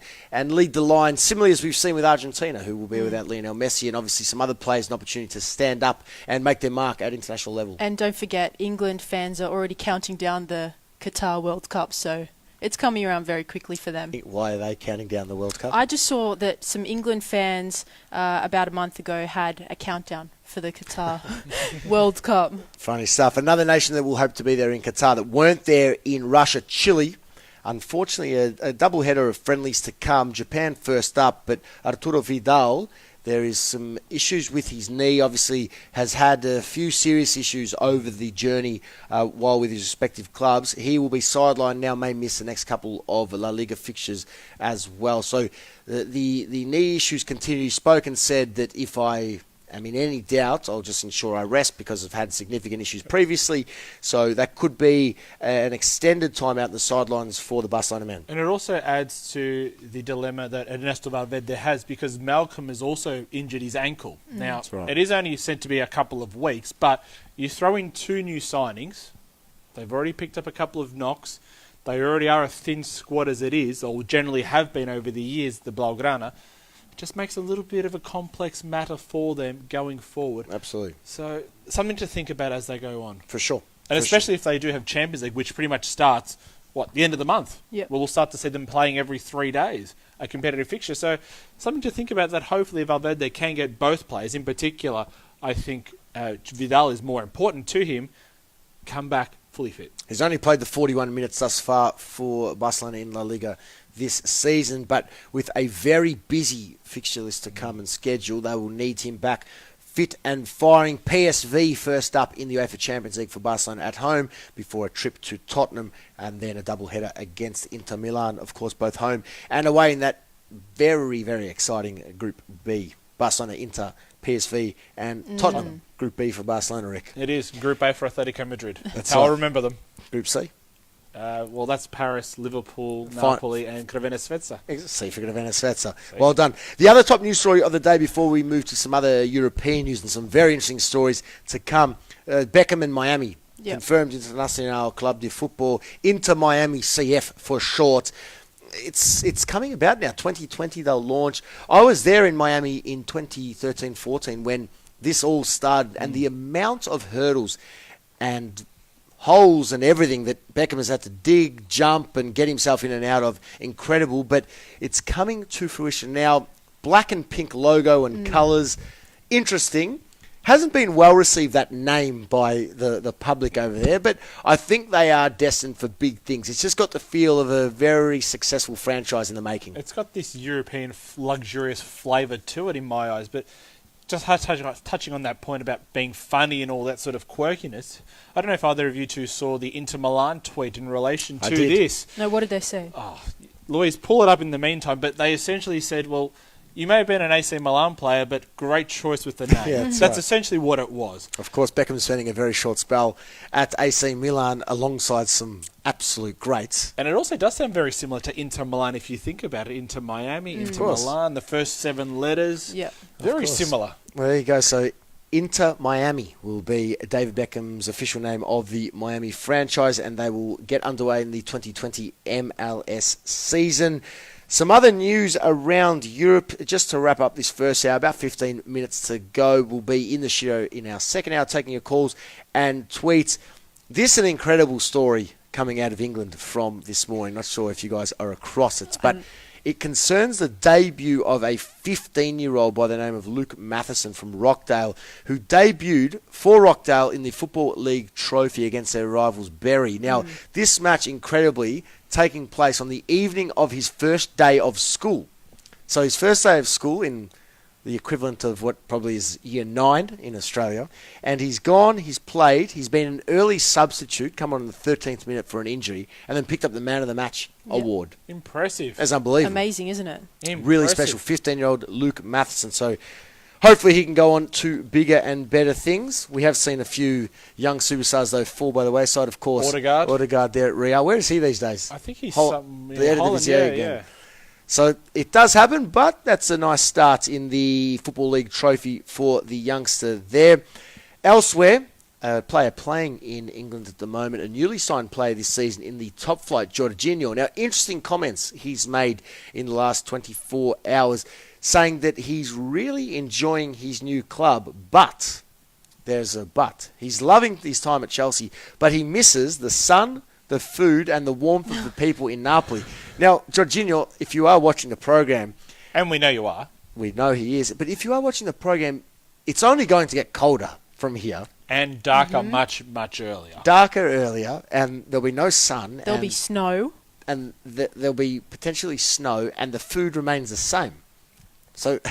lead the line, similarly as we've seen with Argentina, who will be without Lionel Messi, and obviously some other players an opportunity to stand up and make their mark at international level. And don't forget, England fans are already counting down the Qatar World Cup, so it's coming around very quickly for them. Why are they counting down the World Cup? I just saw that some England fans about a month ago had a countdown for the Qatar World Cup. Funny stuff. Another nation that will hope to be there in Qatar that weren't there in Russia, Chile. Unfortunately, a double-header of friendlies to come. Japan first up, but Arturo Vidal, there is some issues with his knee. Obviously, has had a few serious issues over the journey while with his respective clubs. He will be sidelined now, may miss the next couple of La Liga fixtures as well. So the knee issues continue. He spoke and said that if I am in any doubt, I'll just ensure I rest because I've had significant issues previously. So that could be an extended time out in the sidelines for the Barcelona man. And it also adds to the dilemma that Ernesto Valverde has because Malcolm has also injured his ankle. Now, It is only said to be a couple of weeks, but you throw in two new signings. They've already picked up a couple of knocks. They already are a thin squad as it is, or generally have been over the years, the Blaugrana. Just makes a little bit of a complex matter for them going forward. Absolutely. So something to think about as they go on. For sure. And especially if they do have Champions League, which pretty much starts, the end of the month. Yep. We'll start to see them playing every 3 days, a competitive fixture. So something to think about that hopefully Valverde can get both players. In particular, I think Vidal is more important to him, come back fully fit. He's only played the 41 minutes thus far for Barcelona in La Liga this season, but with a very busy fixture list to come and schedule, they will need him back fit and firing. PSV first up in the UEFA Champions League for Barcelona at home before a trip to Tottenham and then a double-header against Inter Milan, of course, both home and away in that very, very exciting Group B. Barcelona, Inter, PSV and Tottenham. Group B for Barcelona, Rick. It is. Group A for Atletico Madrid. That's how I remember them. Group C? That's Paris, Liverpool, Napoli, and Crvena Zvezda. C for Crvena Zvezda. Well done. The other top news story of the day before we move to some other European news and some very interesting stories to come. Beckham and Miami. Yep. Confirmed Internacional Club de Football. Inter Miami CF for short. It's coming about now. 2020 they'll launch. I was there in Miami in 2013-14 when this all started, and the amount of hurdles and holes and everything that Beckham has had to dig, jump, and get himself in and out of, incredible. But it's coming to fruition now. Black and pink logo and colours, interesting. Hasn't been well received, that name, by the public over there, but I think they are destined for big things. It's just got the feel of a very successful franchise in the making. It's got this European luxurious flavour to it in my eyes, but just touching on that point about being funny and all that sort of quirkiness, I don't know if either of you two saw the Inter Milan tweet in relation to this. No, what did they say? Louise, pull it up in the meantime, but they essentially said, well, you may have been an AC Milan player, but great choice with the name. Yeah, that's essentially what it was. Of course, Beckham's spending a very short spell at AC Milan alongside some absolute greats. And it also does sound very similar to Inter Milan if you think about it. Inter Miami, Inter Milan, the first 7 letters. Yeah, very similar. Well, there you go. So Inter Miami will be David Beckham's official name of the Miami franchise, and they will get underway in the 2020 MLS season. Some other news around Europe, just to wrap up this first hour, about 15 minutes to go. We'll be in the show in our second hour, taking your calls and tweets. This is an incredible story coming out of England from this morning. Not sure if you guys are across it, but it concerns the debut of a 15-year-old by the name of Luke Matheson from Rockdale, who debuted for Rockdale in the Football League trophy against their rivals Bury. Now, this match, incredibly, taking place on the evening of his first day of school. So his first day of school in the equivalent of what probably is year 9 in Australia. And he's gone, he's played, he's been an early substitute, come on in the 13th minute for an injury, and then picked up the Man of the Match award. Impressive. That's unbelievable. Amazing, isn't it? Really special. 15-year-old Luke Matheson. So hopefully he can go on to bigger and better things. We have seen a few young superstars, though, fall by the wayside, of course. Odegaard there at Real. Where is he these days? I think he's the end of his year again. Yeah. So it does happen, but that's a nice start in the Football League trophy for the youngster there. Elsewhere, a player playing in England at the moment, a newly signed player this season in the top flight, Jorginho. Now, interesting comments he's made in the last 24 hours, saying that he's really enjoying his new club, but, there's a but, he's loving his time at Chelsea, but he misses the sun, the food, and the warmth of the people in Napoli. Now, Jorginho, if you are watching the program... And we know you are. We know he is. But if you are watching the program, it's only going to get colder from here. And darker much, much earlier. Darker earlier, and there'll be no sun. There'll be snow. And there'll be potentially snow, and the food remains the same. So,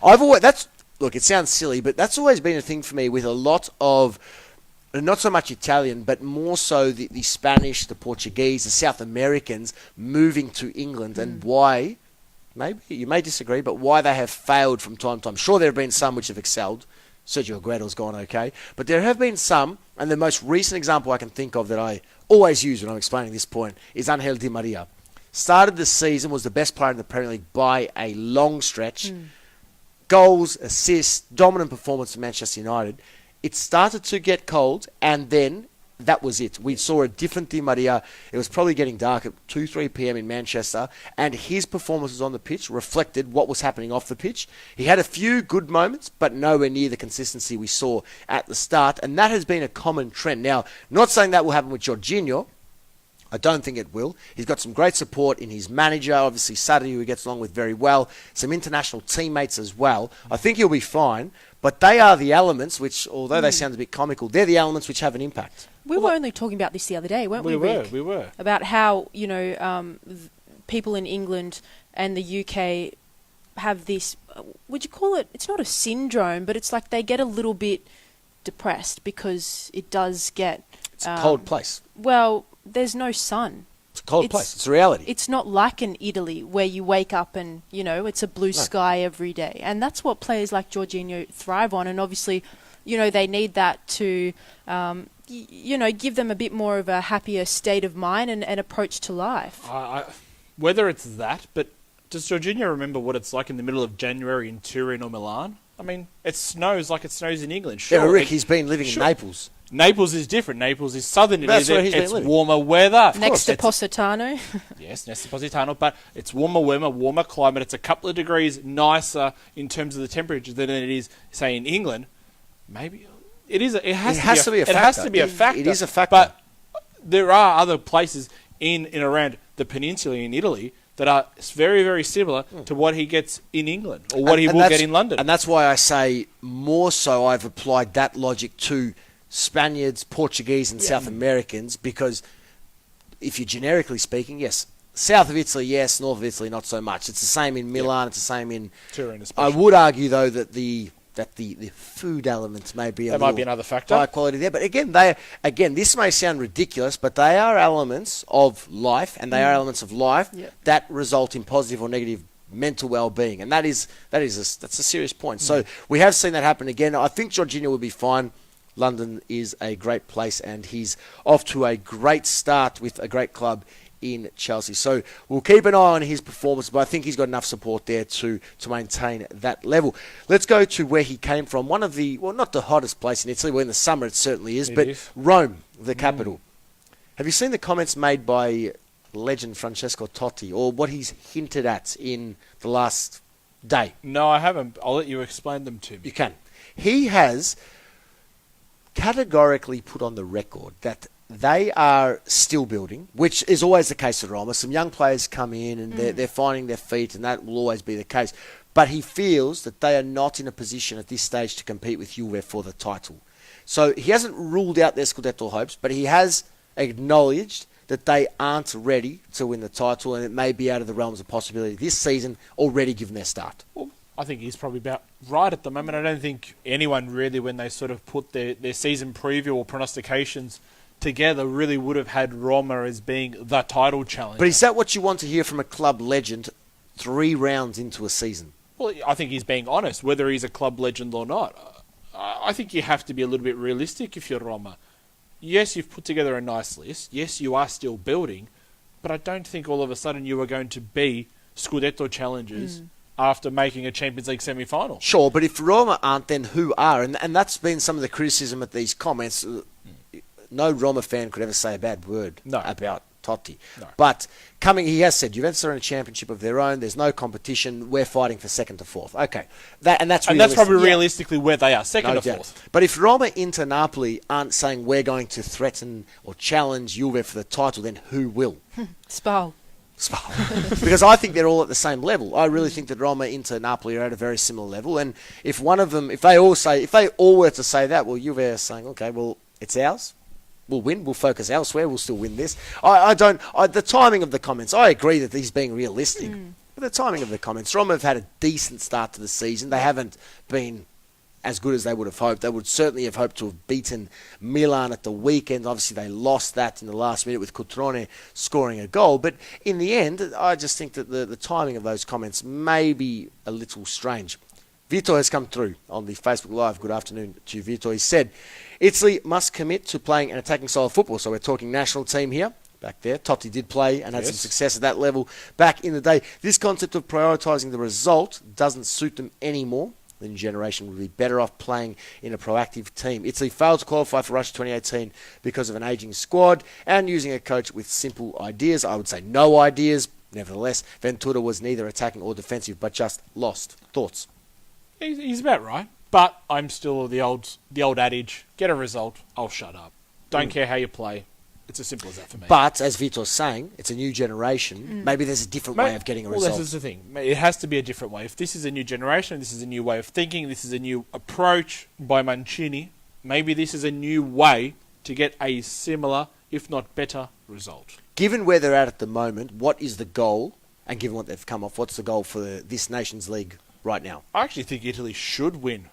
look, it sounds silly, but that's always been a thing for me with a lot of... Not so much Italian, but more so the Spanish, the Portuguese, the South Americans moving to England, and why, maybe you may disagree, but why they have failed from time to time. Sure, there have been some which have excelled. Sergio Aguero's gone okay. But there have been some, and the most recent example I can think of that I always use when I'm explaining this point is Angel Di Maria. Started the season, was the best player in the Premier League by a long stretch. Goals, assists, dominant performance for Manchester United. It started to get cold, and then that was it. We saw a different Di Maria. It was probably getting dark at 2, 3 p.m. in Manchester, and his performances on the pitch reflected what was happening off the pitch. He had a few good moments, but nowhere near the consistency we saw at the start, and that has been a common trend. Now, not saying that will happen with Jorginho. I don't think it will. He's got some great support in his manager, obviously Sadie, who he gets along with very well, some international teammates as well. I think he'll be fine. But they are the elements which, although they sound a bit comical, they're the elements which have an impact. We were only talking about this the other day, weren't we, Rick? We were. About how, people in England and the UK have this, would you call it, it's not a syndrome, but it's like they get a little bit depressed because it does get... It's a cold place. Well, there's no sun. It's a cold place. It's a reality. It's not like in Italy where you wake up and, it's a blue sky every day. And that's what players like Jorginho thrive on. And obviously, they need that to, give them a bit more of a happier state of mind and approach to life. Whether it's that, but does Jorginho remember what it's like in the middle of January in Turin or Milan? I mean, it snows like it snows in England. Sure, yeah, Rick, he's been living in Naples. Naples is different. Naples is southern Italy. That's where he's been it's living. Warmer weather. Next to Positano. Yes, next to Positano, but it's warmer climate. It's a couple of degrees nicer in terms of the temperature than it is, say, in England. Maybe it is. It has to be a factor. It has to be a factor. It is a factor. But there are other places in and around the peninsula in Italy that are very, very similar to what he gets in England or what he will get in London. And that's why I say more so I've applied that logic to Spaniards, Portuguese and South Americans, because if you're generically speaking, yes, south of Italy, yes, north of Italy, not so much. It's the same in Milan, it's the same in... Turin especially. I would argue, though, that the food elements may be might be another factor. High quality there. But again, this may sound ridiculous, but they are elements of life, and they are elements of life that result in positive or negative mental well-being, and that's a serious point. So we have seen that happen again. I think Jorginho will be fine. London is a great place, and he's off to a great start with a great club in Chelsea. So we'll keep an eye on his performance, but I think he's got enough support there to maintain that level. Let's go to where he came from. One of the, well, not the hottest place in Italy, well, in the summer it certainly is, Rome, the capital. Have you seen the comments made by legend Francesco Totti, or what he's hinted at in the last day? No, I haven't. I'll let you explain them to me. You can. He has categorically put on the record that they are still building, which is always the case at Roma. Some young players come in and they're finding their feet, and that will always be the case. But he feels that they are not in a position at this stage to compete with Juve for the title. So he hasn't ruled out their Scudetto hopes, but he has acknowledged that they aren't ready to win the title, and it may be out of the realms of possibility this season already given their start. Well, I think he's probably about right at the moment. I don't think anyone really, when they sort of put their season preview or prognostications together, really would have had Roma as being the title challenger. But is that what you want to hear from a club legend 3 rounds into a season? Well, I think he's being honest, whether he's a club legend or not. I think you have to be a little bit realistic if you're Roma. Yes, you've put together a nice list. Yes, you are still building. But I don't think all of a sudden you are going to be Scudetto challengers after making a Champions League semi-final. Sure, but if Roma aren't, then who are? And that's been some of the criticism at these comments. No Roma fan could ever say a bad word about Totti. No. But he has said, Juventus are in a championship of their own. There's no competition. We're fighting for 2nd to 4th. Okay, that's probably realistically where they are, 2nd to 4th. But if Roma, Inter, Napoli aren't saying we're going to threaten or challenge Juve for the title, then who will? Spal. Because I think they're all at the same level. I really think that Roma, Inter, Napoli are at a very similar level. And if one of them, if they all were to say that, well, Juve are saying, okay, well, it's ours. We'll win. We'll focus elsewhere. We'll still win this. The timing of the comments, I agree that he's being realistic. But the timing of the comments, Roma have had a decent start to the season. They haven't been as good as they would have hoped. They would certainly have hoped to have beaten Milan at the weekend. Obviously, they lost that in the last minute with Cutrone scoring a goal. But in the end, I just think that the timing of those comments may be a little strange. Vito has come through on the Facebook Live. Good afternoon to you, Vito. He said, Italy must commit to playing an attacking style of football. So we're talking national team here. Back there, Totti did play and had some success at that level back in the day. This concept of prioritising the result doesn't suit them anymore. The new generation would be better off playing in a proactive team. Italy failed to qualify for Russia 2018 because of an ageing squad and using a coach with simple ideas. I would say no ideas. Nevertheless, Ventura was neither attacking or defensive, but just lost. Thoughts? He's about right. But I'm still the old adage, get a result, I'll shut up. Don't care how you play. It's as simple as that for me. But, as Vito's saying, it's a new generation. Maybe there's a different way of getting a result. Well, this is the thing. It has to be a different way. If this is a new generation, this is a new way of thinking, this is a new approach by Mancini, maybe this is a new way to get a similar, if not better, result. Given where they're at the moment, what is the goal? And given what they've come off, what's the goal for this Nations League right now? I actually think Italy should win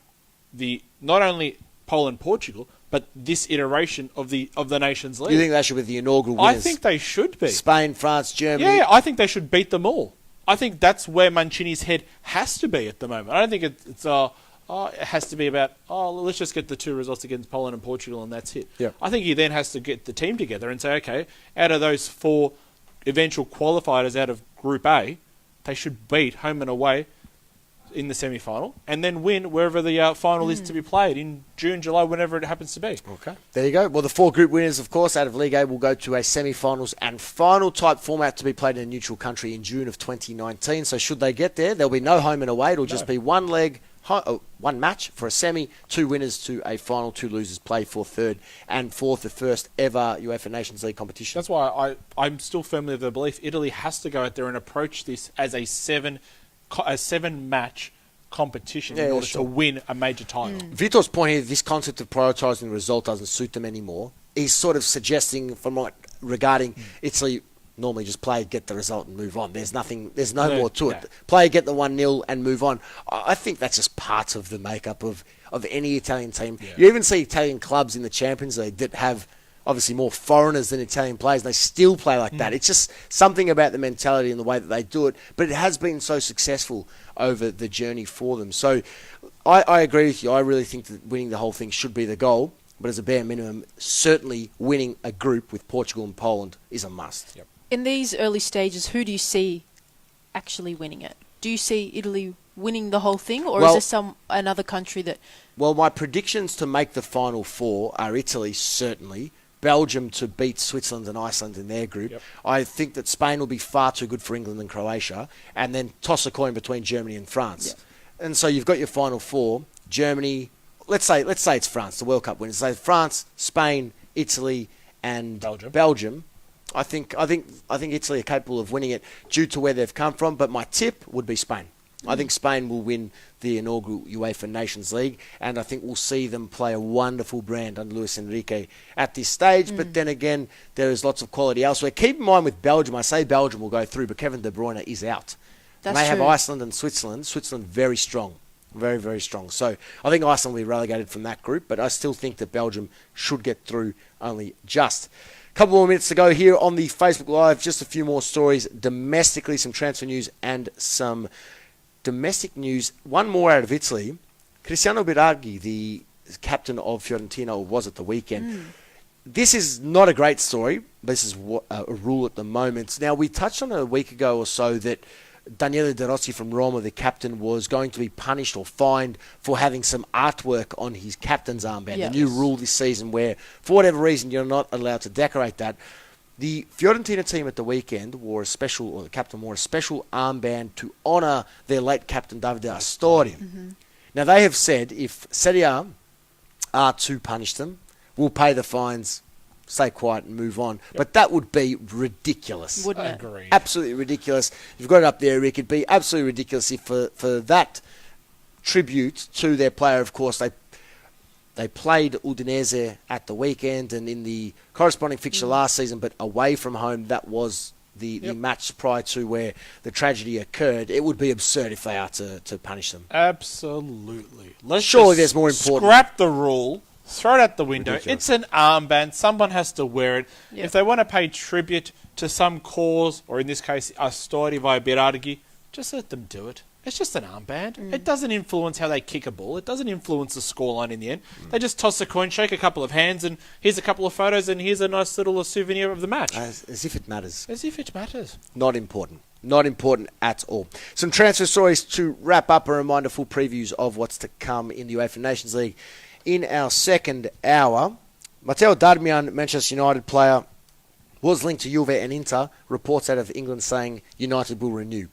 not only Poland-Portugal, but this iteration of the Nations League. You think they should be the inaugural winners? I think they should be. Spain, France, Germany. Yeah, I think they should beat them all. I think that's where Mancini's head has to be at the moment. I don't think it has to be about, let's just get the 2 results against Poland and Portugal and that's it. Yeah. I think he then has to get the team together and say, okay, out of those 4 eventual qualifiers out of Group A, they should beat home and away in the semi-final, and then win wherever the final is to be played in June, July, whenever it happens to be. Okay, there you go. Well, the 4 group winners, of course, out of League A will go to a semi-finals and final type format to be played in a neutral country in June of 2019. So should they get there, there'll be no home and away. It'll just be one match for a semi, 2 winners to a final, 2 losers play for 3rd and 4th, the first ever UEFA Nations League competition. That's why I'm still firmly of the belief Italy has to go out there and approach this as a 7-match competition in order to win a major title. Vito's point here, this concept of prioritising the result doesn't suit them anymore. He's sort of suggesting, regarding Italy, normally just play, get the result and move on. There's no more to it. Play, get the 1-0 and move on. I think that's just part of the makeup of any Italian team. Yeah. You even see Italian clubs in the Champions League that have obviously more foreigners than Italian players, and they still play like that. It's just something about the mentality and the way that they do it, but it has been so successful over the journey for them. So I agree with you. I really think that winning the whole thing should be the goal, but as a bare minimum, certainly winning a group with Portugal and Poland is a must. Yep. In these early stages, who do you see actually winning it? Do you see Italy winning the whole thing, or is there another country that... Well, my predictions to make the Final 4 are Italy, certainly, Belgium to beat Switzerland and Iceland in their group. Yep. I think that Spain will be far too good for England and Croatia, and then toss a coin between Germany and France. Yep. And so you've got your final four: Germany. Let's say it's France, the World Cup winners. So France, Spain, Italy, and Belgium. I think Italy are capable of winning it due to where they've come from. But my tip would be Spain. I think Spain will win the inaugural UEFA Nations League, and I think we'll see them play a wonderful brand under Luis Enrique at this stage. But then again, there is lots of quality elsewhere. Keep in mind with Belgium, I say Belgium will go through, but Kevin De Bruyne is out. That's they have true. Iceland and Switzerland. Switzerland very strong. Very, very strong. So I think Iceland will be relegated from that group, but I still think that Belgium should get through only just. A couple more minutes to go here on the Facebook Live. Just a few more stories domestically, some transfer news and some domestic news. One more out of Italy. Cristiano Biraghi, the captain of Fiorentina, was at the weekend. This is not a great story, but this is a rule at the moment. Now, we touched on it a week ago or so that Daniele De Rossi from Roma, the captain, was going to be punished or fined for having some artwork on his captain's armband. Yes. A new rule this season where, for whatever reason, you're not allowed to decorate that. The Fiorentina team at the weekend the captain wore a special armband to honour their late captain, Davide Astori. Now, they have said if Serie A are to punish them, we'll pay the fines, stay quiet and move on. Yep. But that would be ridiculous. Wouldn't it? Agreed. Absolutely ridiculous. You've got it up there, Rick. It'd be absolutely ridiculous if for that tribute to their player, of course, they played Udinese at the weekend and in the corresponding fixture last season, but away from home, that was the match prior to where the tragedy occurred. It would be absurd if they are to punish them. Absolutely. Surely there's more important. Scrap the rule. Throw it out the window. Ridiculous. It's an armband. Someone has to wear it. Yep. If they want to pay tribute to some cause, or in this case, Astori via Biraghi, just let them do it. It's just an armband. It doesn't influence how they kick a ball. It doesn't influence the scoreline in the end. They just toss a coin, shake a couple of hands, and here's a couple of photos, and here's a nice little souvenir of the match. As if it matters. As if it matters. Not important. Not important at all. Some transfer stories to wrap up. A reminder, full previews of what's to come in the UEFA Nations League in our second hour. Matteo Darmian, Manchester United player, was linked to Juve and Inter. Reports out of England saying United will renew.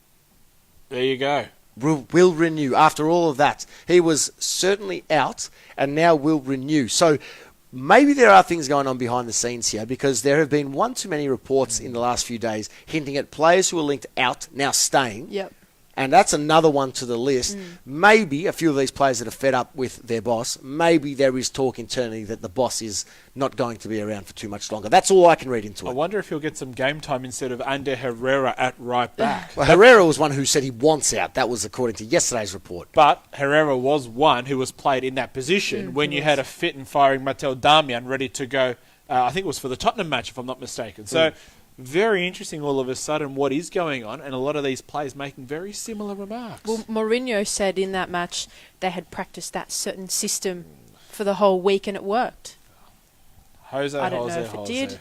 There you go. Will renew. After all of that, he was certainly out and now will renew. So maybe there are things going on behind the scenes here, because there have been one too many reports in the last few days hinting at players who are linked out now staying. Yep. And that's another one to the list. Maybe a few of these players that are fed up with their boss, maybe there is talk internally that the boss is not going to be around for too much longer. That's all I can read into it. I wonder if he'll get some game time instead of Ander Herrera at right back. Well, Herrera was one who said he wants out. That was according to yesterday's report. But Herrera was one who was played in that position when you had a fit and firing Matteo Darmian ready to go. I think it was for the Tottenham match, if I'm not mistaken. So very interesting all of a sudden what is going on, and a lot of these players making very similar remarks. Well, Mourinho said in that match they had practiced that certain system for the whole week and it worked. I don't know if it did.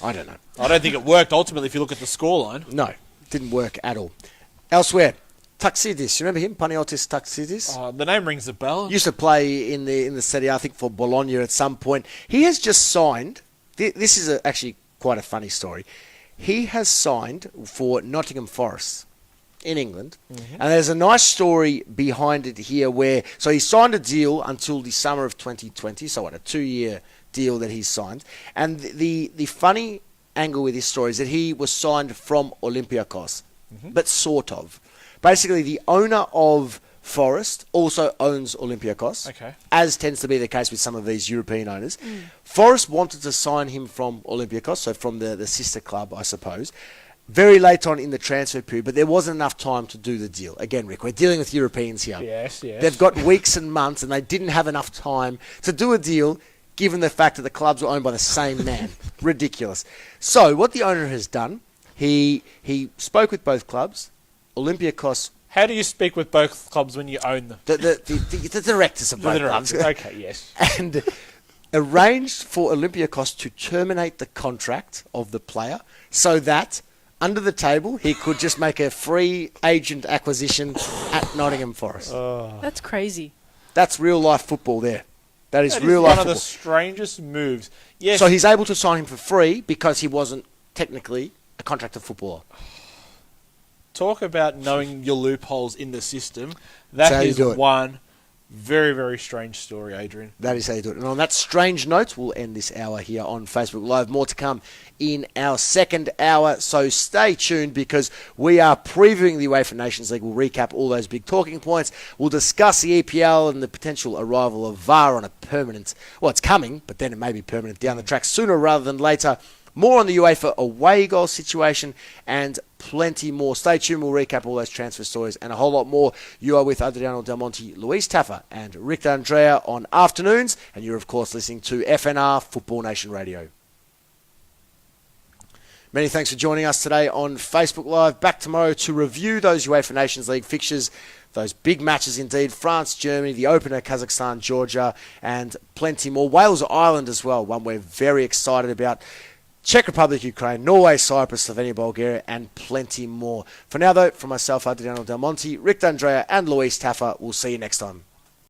I don't know. I don't think it worked ultimately if you look at the scoreline. No, didn't work at all. Elsewhere, Taxidis. You remember him? Panagiotis Taxidis? The name rings a bell. Used to play in the Serie A, I think, for Bologna at some point. He has just signed. This is actually quite a funny story. He has signed for Nottingham Forest in England. And there's a nice story behind it here so he signed a deal until the summer of 2020, so a 2-year deal that he's signed. And the funny angle with this story is that he was signed from Olympiacos, but sort of. Basically, the owner of Forest also owns Olympiacos, as tends to be the case with some of these European owners. Forest wanted to sign him from Olympiacos, so from the sister club, I suppose, very late on in the transfer period, but there wasn't enough time to do the deal. Again, Rick, we're dealing with Europeans here. Yes. They've got weeks and months, and they didn't have enough time to do a deal, given the fact that the clubs were owned by the same man. Ridiculous. So what the owner has done, he spoke with both clubs. Olympiacos. How do you speak with both clubs when you own them? The directors of both clubs. Okay, yes. And arranged for Olympiacos to terminate the contract of the player so that, under the table, he could just make a free agent acquisition at Nottingham Forest. That's crazy. That's real life football there. That is That real is life one of football. the strangest moves. Yes. So he's able to sign him for free because he wasn't technically a contracted footballer. Talk about knowing your loopholes in the system. That how you is do it. one very, very strange story, Adrian. That is how you do it. And on that strange note, we'll end this hour here on Facebook Live. More to come in our second hour, so stay tuned because we are previewing the UEFA Nations League. We'll recap all those big talking points. We'll discuss the EPL and the potential arrival of VAR on a permanent... Well, it's coming, but then it may be permanent down the track sooner rather than later. More on the UEFA away goal situation and plenty more. Stay tuned. We'll recap all those transfer stories and a whole lot more. You are with Adriano Del Monte, Louise Taffa and Rick Andrea on afternoons. And you're, of course, listening to FNR Football Nation Radio. Many thanks for joining us today on Facebook Live. Back tomorrow to review those UEFA Nations League fixtures. Those big matches indeed. France, Germany, the opener, Kazakhstan, Georgia, and plenty more. Wales, Ireland as well. One we're very excited about. Czech Republic, Ukraine, Norway, Cyprus, Slovenia, Bulgaria, and plenty more. For now, though, from myself, Adriano Del Monte, Rick D'Andrea, and Louise Taffa, we'll see you next time.